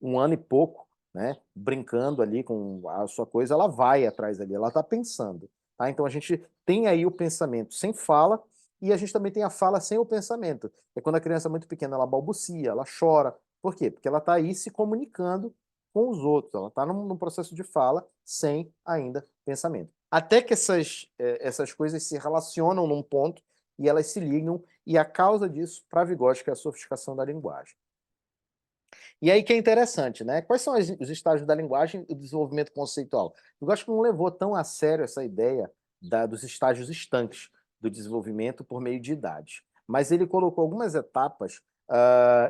1 ano e pouco, né, brincando ali com a sua coisa, ela vai atrás ali, ela está pensando. Tá? Então a gente tem aí o pensamento sem fala e a gente também tem a fala sem o pensamento. É quando a criança é muito pequena, ela balbucia, ela chora. Por quê? Porque ela está aí se comunicando com os outros. Ela está num processo de fala sem ainda pensamento. Até que essas coisas se relacionam num ponto e elas se ligam, e a causa disso, para Vygotsky, é a sofisticação da linguagem. E aí que é interessante, né? Quais são os estágios da linguagem e o desenvolvimento conceitual? Vygotsky não levou tão a sério essa ideia dos estágios estanques do desenvolvimento por meio de idade, mas ele colocou algumas etapas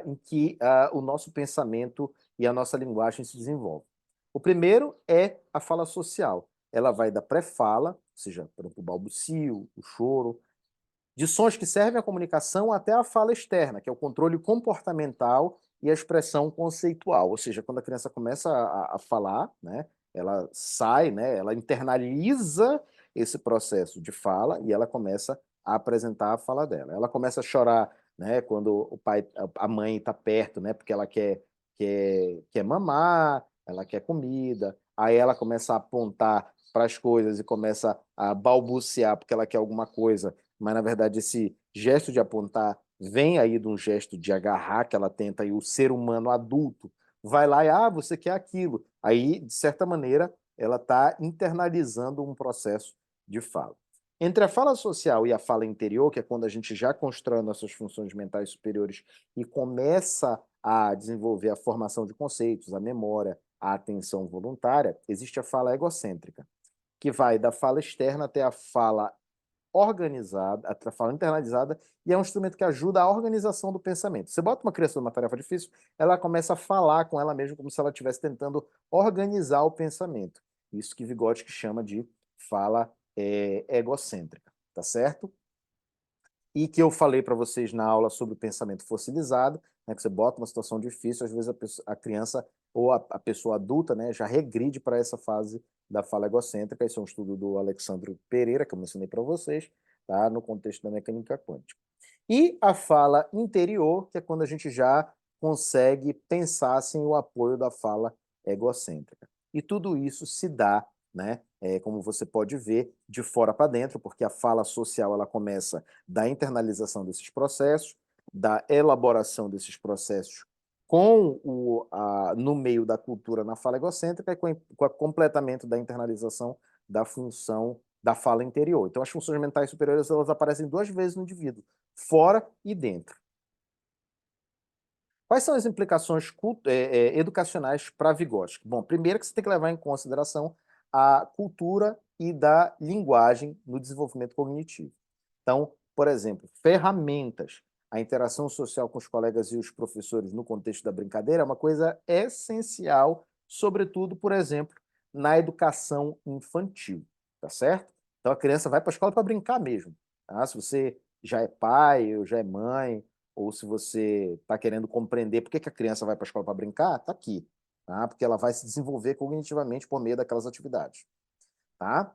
em que o nosso pensamento e a nossa linguagem se desenvolvem. O primeiro é a fala social. Ela vai da pré-fala, ou seja, por exemplo, o balbucio, o choro, de sons que servem à comunicação até a fala externa, que é o controle comportamental e a expressão conceitual. Ou seja, quando a criança começa a falar, né, ela sai, né, ela internaliza esse processo de fala e ela começa a apresentar a fala dela. Ela começa a chorar, né, quando a mãe está perto, né, porque ela quer mamar, ela quer comida. Aí ela começa a apontar para as coisas e começa a balbuciar porque ela quer alguma coisa, mas na verdade esse gesto de apontar vem aí de um gesto de agarrar que ela tenta, e o ser humano adulto vai lá e, você quer aquilo. Aí, de certa maneira, ela está internalizando um processo de fala. Entre a fala social e a fala interior, que é quando a gente já constrói nossas funções mentais superiores e começa a desenvolver a formação de conceitos, a memória, a atenção voluntária, existe a fala egocêntrica, que vai da fala externa até a fala organizada, a fala internalizada, e é um instrumento que ajuda a organização do pensamento. Você bota uma criança numa tarefa difícil, ela começa a falar com ela mesma como se ela estivesse tentando organizar o pensamento. Isso que Vygotsky chama de fala egocêntrica, tá certo? E que eu falei para vocês na aula sobre o pensamento fossilizado, né, que você bota uma situação difícil, às vezes a criança ou a pessoa adulta, né, já regride para essa fase da fala egocêntrica. Isso é um estudo do Alexandre Pereira, que eu mencionei para vocês, tá, no contexto da mecânica quântica. E a fala interior, que é quando a gente já consegue pensar sem o apoio da fala egocêntrica. E tudo isso se dá, né, como você pode ver, de fora para dentro, porque a fala social ela começa da internalização desses processos, da elaboração desses processos no meio da cultura na fala egocêntrica e com o completamento da internalização da função da fala interior. Então, as funções mentais superiores elas aparecem duas vezes no indivíduo, fora e dentro. Quais são as implicações educacionais para Vygotsky? Bom, primeiro que você tem que levar em consideração a cultura e da linguagem no desenvolvimento cognitivo. Então, por exemplo, ferramentas, a interação social com os colegas e os professores no contexto da brincadeira é uma coisa essencial, sobretudo, por exemplo, na educação infantil, tá certo? Então a criança vai para a escola para brincar mesmo. Tá? Se você já é pai ou já é mãe, ou se você está querendo compreender por que a criança vai para a escola para brincar, está aqui. Tá? Porque ela vai se desenvolver cognitivamente por meio daquelas atividades. Tá?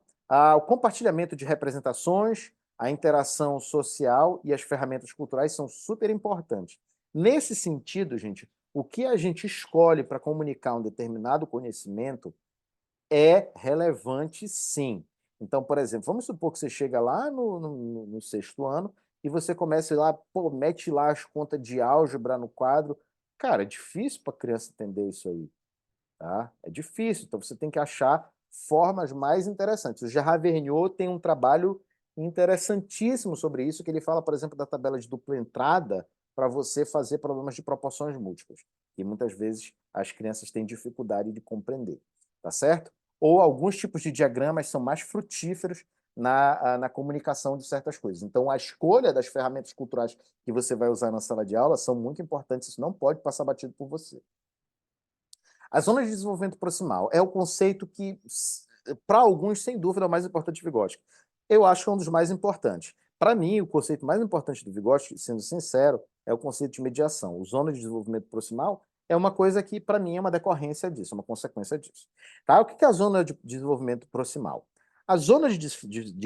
O compartilhamento de representações, a interação social e as ferramentas culturais são super importantes. Nesse sentido, gente, o que a gente escolhe para comunicar um determinado conhecimento é relevante, sim. Então, por exemplo, vamos supor que você chega lá no sexto ano e você começa lá, pô, mete lá as contas de álgebra no quadro. Cara, é difícil para a criança entender isso aí. Tá? É difícil, então você tem que achar formas mais interessantes. O Gerard Vergniaud tem um trabalho interessantíssimo sobre isso, que ele fala, por exemplo, da tabela de dupla entrada para você fazer problemas de proporções múltiplas, que muitas vezes as crianças têm dificuldade de compreender, tá certo? Ou alguns tipos de diagramas são mais frutíferos na comunicação de certas coisas. Então, a escolha das ferramentas culturais que você vai usar na sala de aula são muito importantes, isso não pode passar batido por você. A zona de desenvolvimento proximal é o conceito que, para alguns, sem dúvida, é o mais importante de Vygotsky. Eu acho que é um dos mais importantes. Para mim, o conceito mais importante do Vygotsky, sendo sincero, é o conceito de mediação. O zona de desenvolvimento proximal é uma coisa que, para mim, é uma decorrência disso, uma consequência disso. Tá? O que é a zona de desenvolvimento proximal? A zona de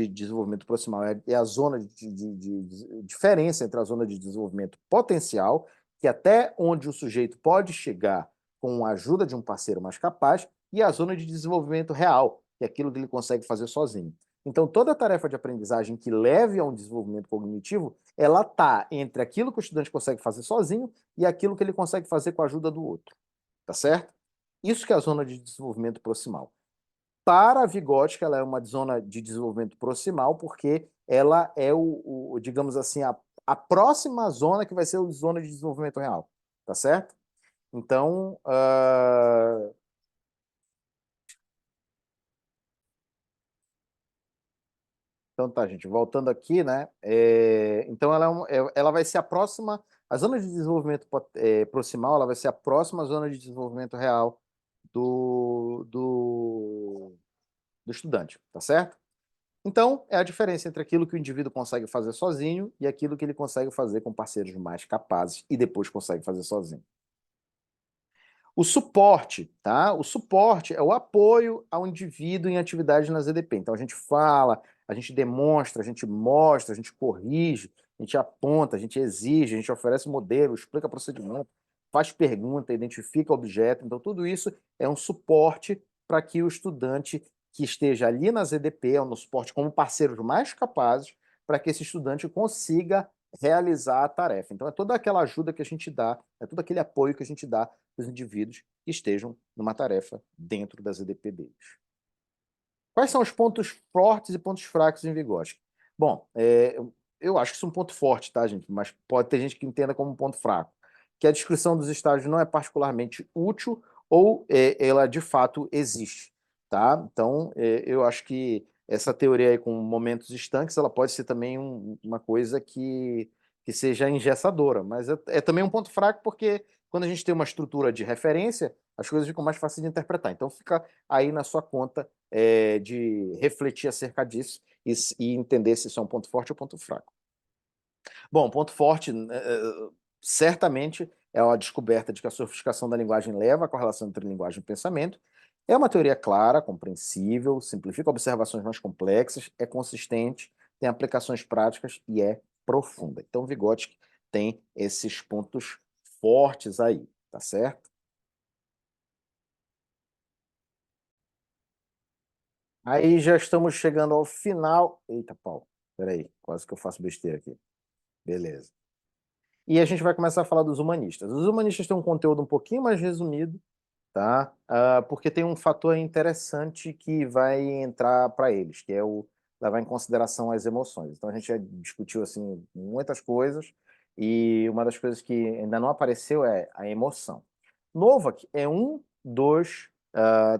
desenvolvimento proximal é a zona de diferença entre a zona de desenvolvimento potencial, que até onde o sujeito pode chegar com a ajuda de um parceiro mais capaz, e a zona de desenvolvimento real, que é aquilo que ele consegue fazer sozinho. Então, toda tarefa de aprendizagem que leve a um desenvolvimento cognitivo, ela está entre aquilo que o estudante consegue fazer sozinho e aquilo que ele consegue fazer com a ajuda do outro. Tá certo? Isso que é a zona de desenvolvimento proximal. Para a Vygotsky, ela é uma zona de desenvolvimento proximal, porque ela é digamos assim, a próxima zona que vai ser a zona de desenvolvimento real. Tá certo? Então, então tá, gente, voltando aqui, né? Então ela vai ser a próxima, a zona de desenvolvimento proximal, ela vai ser a próxima zona de desenvolvimento real do, do, do estudante, tá certo? Então, é a diferença entre aquilo que o indivíduo consegue fazer sozinho e aquilo que ele consegue fazer com parceiros mais capazes e depois consegue fazer sozinho. O suporte, tá? O suporte é o apoio ao indivíduo em atividades na ZDP. Então a gente fala, a gente demonstra, a gente mostra, a gente corrige, a gente aponta, a gente exige, a gente oferece modelo, explica procedimento, faz pergunta, identifica objeto. Então tudo isso é um suporte para que o estudante que esteja ali na ZDP, é um suporte como parceiros mais capazes, para que esse estudante consiga realizar a tarefa. Então é toda aquela ajuda que a gente dá, é todo aquele apoio que a gente dá os indivíduos que estejam numa tarefa dentro das EDP deles. Quais são os pontos fortes e pontos fracos em Vygotsky? Bom, eu acho que isso é um ponto forte, tá, gente? Mas pode ter gente que entenda como um ponto fraco. Que a descrição dos estágios não é particularmente útil ou ela de fato existe, tá? Então, eu acho que essa teoria aí com momentos estanques, ela pode ser também uma coisa que seja engessadora, mas é também um ponto fraco porque quando a gente tem uma estrutura de referência, as coisas ficam mais fáceis de interpretar. Então, fica aí na sua conta de refletir acerca disso e entender se isso é um ponto forte ou ponto fraco. Bom, ponto forte, certamente, é a descoberta de que a sofisticação da linguagem leva à correlação entre linguagem e pensamento. É uma teoria clara, compreensível, simplifica observações mais complexas, é consistente, tem aplicações práticas e é profunda. Então, Vygotsky tem esses pontos fortes aí, tá certo? Aí já estamos chegando ao final. Eita, pau. Peraí, quase que eu faço besteira aqui. Beleza. E a gente vai começar a falar dos humanistas. Os humanistas têm um conteúdo um pouquinho mais resumido, tá? Porque tem um fator interessante que vai entrar para eles, que é o levar em consideração as emoções. Então a gente já discutiu assim muitas coisas e uma das coisas que ainda não apareceu é a emoção. Novak é um dos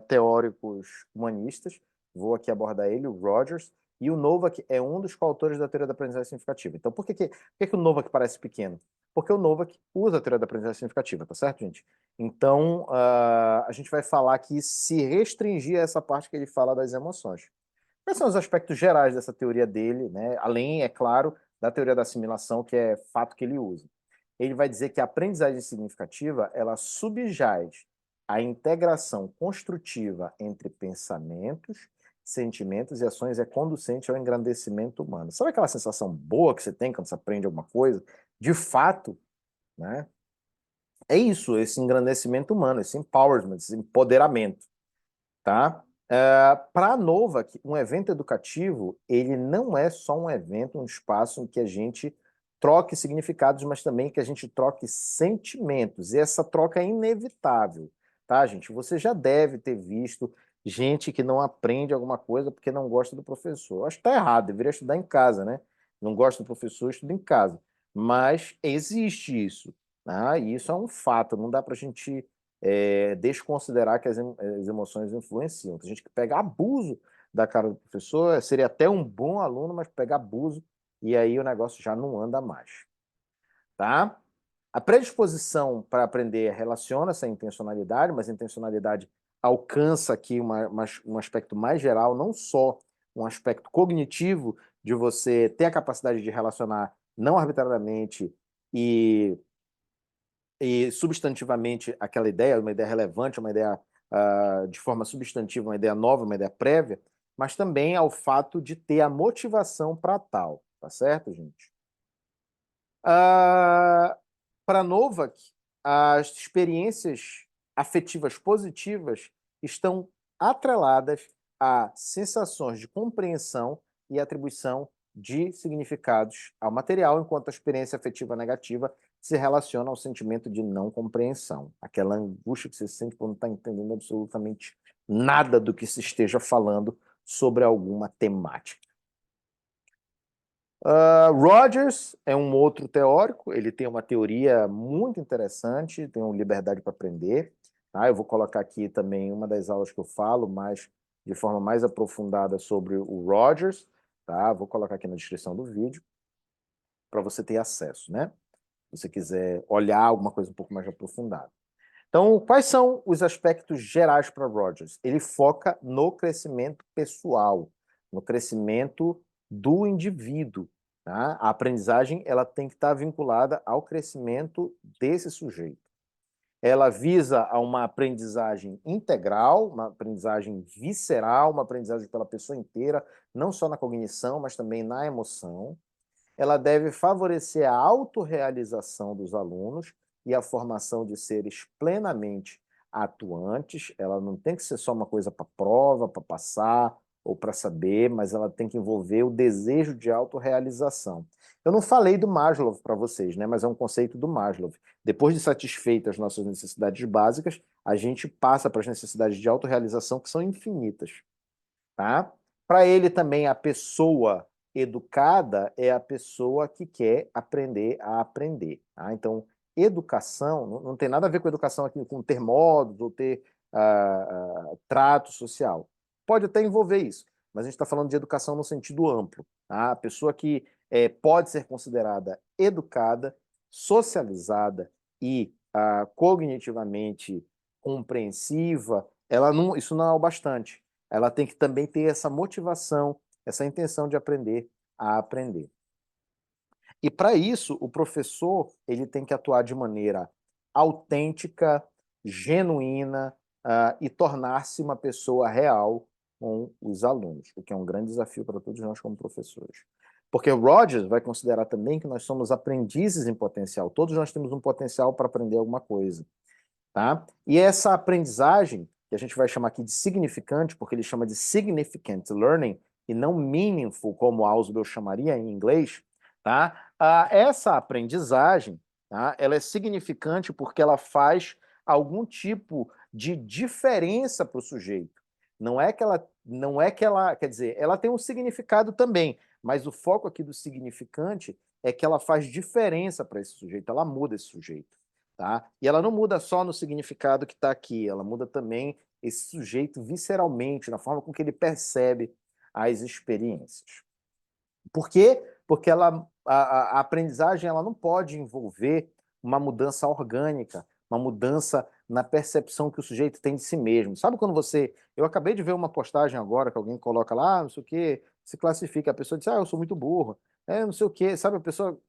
teóricos humanistas, vou aqui abordar ele, o Rogers, e o Novak é um dos coautores da teoria da aprendizagem significativa. Então por que o Novak parece pequeno? Porque o Novak usa a teoria da aprendizagem significativa, tá certo, gente? Então, a gente vai falar aqui se restringir a essa parte que ele fala das emoções. Quais são os aspectos gerais dessa teoria dele, né? Além, é claro, da teoria da assimilação, que é fato que ele usa. Ele vai dizer que a aprendizagem significativa, ela subjaz a integração construtiva entre pensamentos, sentimentos e ações é conducente ao engrandecimento humano. Sabe aquela sensação boa que você tem quando você aprende alguma coisa? De fato, né? É isso, esse engrandecimento humano, esse empowerment, esse empoderamento, tá? Para a Novak, um evento educativo, ele não é só um evento, um espaço em que a gente troque significados, mas também que a gente troque sentimentos. E essa troca é inevitável, tá, gente? Você já deve ter visto gente que não aprende alguma coisa porque não gosta do professor. Acho que está errado, deveria estudar em casa, né? Não gosta do professor, estuda em casa. Mas existe isso, né? E isso é um fato, não dá para a gente desconsiderar que as emoções influenciam. Tem gente que pega abuso da cara do professor, seria até um bom aluno, mas pega abuso e aí o negócio já não anda mais, tá? A predisposição para aprender relaciona essa intencionalidade, mas a intencionalidade alcança aqui um aspecto mais geral, não só um aspecto cognitivo de você ter a capacidade de relacionar não arbitrariamente e substantivamente aquela ideia, uma ideia relevante, uma ideia de forma substantiva, uma ideia nova, uma ideia prévia, mas também ao fato de ter a motivação para tal, tá certo, gente? Para Novak, as experiências afetivas positivas estão atreladas a sensações de compreensão e atribuição de significados ao material, enquanto a experiência afetiva negativa se relaciona ao sentimento de não compreensão, aquela angústia que você sente quando não está entendendo absolutamente nada do que se esteja falando sobre alguma temática. Rogers é um outro teórico, ele tem uma teoria muito interessante, tem um Liberdade para Aprender. Tá? Eu vou colocar aqui também uma das aulas que eu falo, mas de forma mais aprofundada sobre o Rogers. Tá? Vou colocar aqui na descrição do vídeo para você ter acesso, né? Se você quiser olhar alguma coisa um pouco mais aprofundada. Então, quais são os aspectos gerais para Rogers? Ele foca no crescimento pessoal, no crescimento do indivíduo. Tá? A aprendizagem ela tem que estar vinculada ao crescimento desse sujeito. Ela visa a uma aprendizagem integral, uma aprendizagem visceral, uma aprendizagem pela pessoa inteira, não só na cognição, mas também na emoção. Ela deve favorecer a autorrealização dos alunos e a formação de seres plenamente atuantes. Ela não tem que ser só uma coisa para prova, para passar ou para saber, mas ela tem que envolver o desejo de autorrealização. Eu não falei do Maslow para vocês, né? Mas é um conceito do Maslow. Depois de satisfeitas as nossas necessidades básicas, a gente passa para as necessidades de autorrealização, que são infinitas. Tá? Para ele também, a pessoa educada é a pessoa que quer aprender a aprender. Tá? Então, educação não tem nada a ver com educação aqui, com ter modos ou ter trato social. Pode até envolver isso, mas a gente está falando de educação no sentido amplo. Tá? A pessoa que pode ser considerada educada, socializada e cognitivamente compreensiva, isso não é o bastante. Ela tem que também ter essa motivação, essa intenção de aprender a aprender. E para isso, o professor ele tem que atuar de maneira autêntica, genuína, e tornar-se uma pessoa real com os alunos, o que é um grande desafio para todos nós como professores. Porque o Rogers vai considerar também que nós somos aprendizes em potencial. Todos nós temos um potencial para aprender alguma coisa. Tá? E essa aprendizagem, que a gente vai chamar aqui de significante, porque ele chama de significant learning, e não meaningful, como Ausubel chamaria em inglês, tá? Essa aprendizagem, tá? Ela é significante porque ela faz algum tipo de diferença para o sujeito. Não é que ela, quer dizer, ela tem um significado também, mas o foco aqui do significante é que ela faz diferença para esse sujeito, ela muda esse sujeito, tá? E ela não muda só no significado que está aqui, ela muda também esse sujeito visceralmente, na forma com que ele percebe as experiências. Por quê? Porque a aprendizagem ela não pode envolver uma mudança orgânica, uma mudança na percepção que o sujeito tem de si mesmo. Sabe quando você... Eu acabei de ver uma postagem agora que alguém coloca lá, não sei o quê, se classifica, a pessoa diz, eu sou muito burro, não sei o quê, sabe? A pessoa,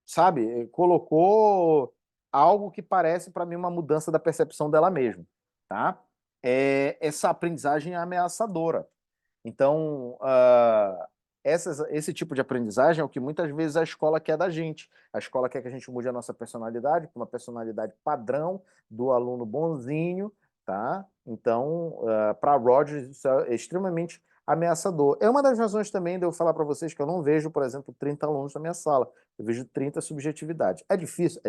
sabe, colocou algo que parece para mim uma mudança da percepção dela mesma, tá? Essa aprendizagem é ameaçadora. Então, esse tipo de aprendizagem é o que muitas vezes a escola quer da gente. A escola quer que a gente mude a nossa personalidade para uma personalidade padrão do aluno bonzinho, tá? Então, para Rogers, isso é extremamente ameaçador. É uma das razões também de eu falar para vocês que eu não vejo, por exemplo, 30 alunos na minha sala. Eu vejo 30 subjetividades. É difícil,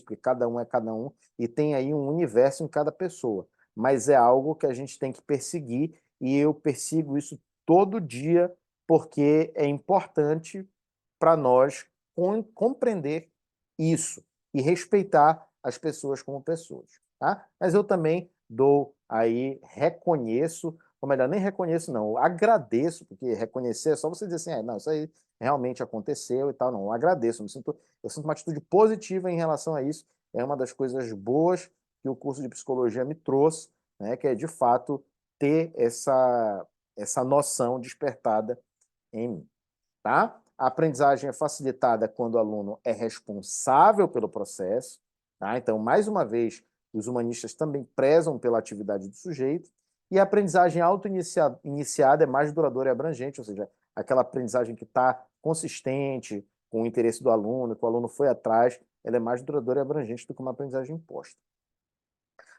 porque cada um é cada um e tem aí um universo em cada pessoa. Mas é algo que a gente tem que perseguir e eu persigo isso todo dia, porque é importante para nós compreender isso e respeitar as pessoas como pessoas, tá? Mas eu também dou aí, reconheço, ou melhor, nem reconheço não, eu agradeço, porque reconhecer é só você dizer assim, não, isso aí realmente aconteceu e tal, não, eu agradeço, eu sinto uma atitude positiva em relação a isso, é uma das coisas boas que o curso de psicologia me trouxe, né, que é de fato ter essa noção despertada em mim, tá? A aprendizagem é facilitada quando o aluno é responsável pelo processo, tá? Então, mais uma vez, os humanistas também prezam pela atividade do sujeito, e a aprendizagem auto-iniciada é mais duradoura e abrangente, ou seja, aquela aprendizagem que está consistente com o interesse do aluno, que o aluno foi atrás, ela é mais duradoura e abrangente do que uma aprendizagem imposta.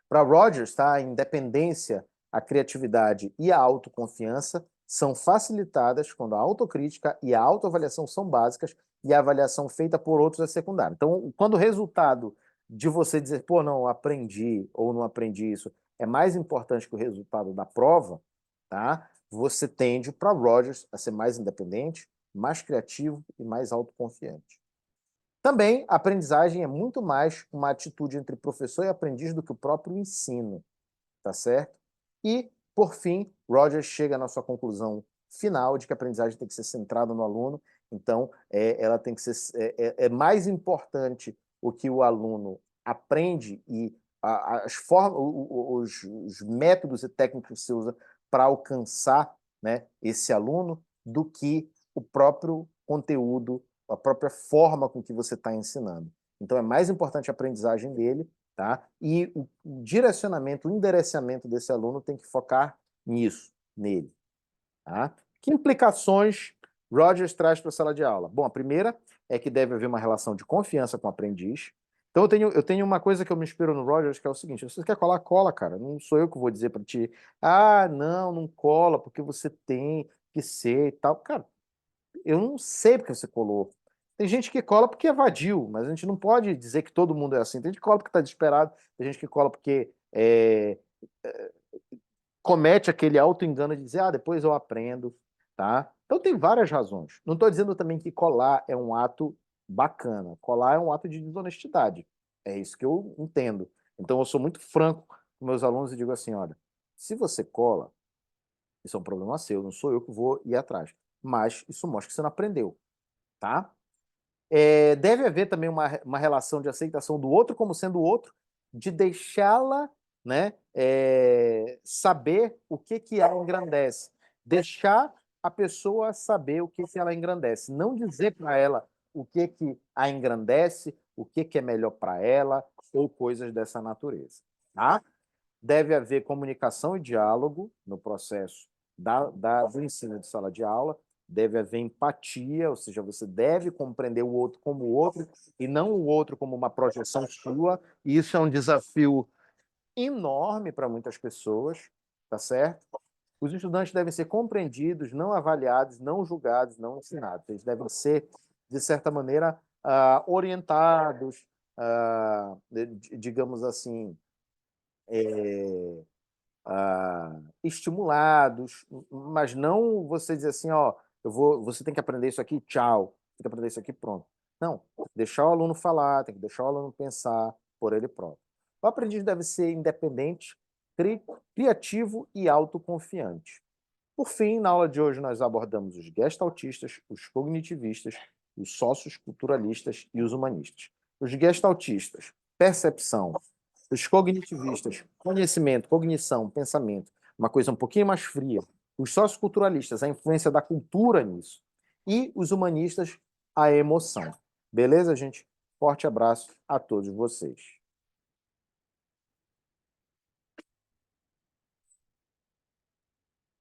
Para Rogers, tá, a independência, a criatividade e a autoconfiança são facilitadas quando a autocrítica e a autoavaliação são básicas e a avaliação feita por outros é secundária. Então, quando o resultado de você dizer, pô, não, aprendi ou não aprendi isso, é mais importante que o resultado da prova, tá? Você tende, para Rogers, a ser mais independente, mais criativo e mais autoconfiante. Também, a aprendizagem é muito mais uma atitude entre professor e aprendiz do que o próprio ensino, tá certo? E, por fim, Rogers chega na sua conclusão final de que a aprendizagem tem que ser centrada no aluno, então ela tem que ser mais importante o que o aluno aprende e as formas, os métodos e técnicas que você usa para alcançar, né, esse aluno do que o próprio conteúdo, a própria forma com que você está ensinando. Então é mais importante a aprendizagem dele, tá? E o direcionamento, o endereçamento desse aluno tem que focar nisso, nele. Tá? Que implicações Rogers traz para a sala de aula? Bom, a primeira é que deve haver uma relação de confiança com o aprendiz. Então eu tenho uma coisa que eu me inspiro no Rogers, que é o seguinte: se você quer colar, cola, cara. Não sou eu que vou dizer para ti, não, não cola, porque você tem que ser e tal. Cara, eu não sei porque você colou. Tem gente que cola porque é vadio, mas a gente não pode dizer que todo mundo é assim. Tem gente que cola porque está desesperado, tem gente que cola porque comete aquele auto-engano de dizer, depois eu aprendo, tá? Então tem várias razões. Não estou dizendo também que colar é um ato bacana. Colar é um ato de desonestidade. É isso que eu entendo. Então eu sou muito franco com meus alunos e digo assim, olha, se você cola, isso é um problema seu, não sou eu que vou ir atrás. Mas isso mostra que você não aprendeu, tá? Deve haver também uma relação de aceitação do outro como sendo o outro, de deixá-la, né, saber o que ela engrandece. Deixar a pessoa saber o que ela engrandece. Não dizer para ela o que a engrandece, o que é melhor para ela, ou coisas dessa natureza. Tá? Deve haver comunicação e diálogo no processo do ensino de sala de aula, deve haver empatia, ou seja, você deve compreender o outro como o outro e não o outro como uma projeção sua, e isso é um desafio enorme para muitas pessoas, tá certo? Os estudantes devem ser compreendidos, não avaliados, não julgados, não ensinados. Eles devem ser, de certa maneira, orientados, digamos assim, estimulados, mas não você dizer assim, ó, você tem que aprender isso aqui, tchau, tem que aprender isso aqui, pronto. Não, deixar o aluno falar, tem que deixar o aluno pensar por ele próprio. O aprendiz deve ser independente, criativo e autoconfiante. Por fim, na aula de hoje nós abordamos os gestaltistas, os cognitivistas, os socioculturalistas e os humanistas. Os gestaltistas, percepção. Os cognitivistas, conhecimento, cognição, pensamento, uma coisa um pouquinho mais fria. Os socioculturalistas, a influência da cultura nisso. E os humanistas, a emoção. Beleza, gente? Forte abraço a todos vocês.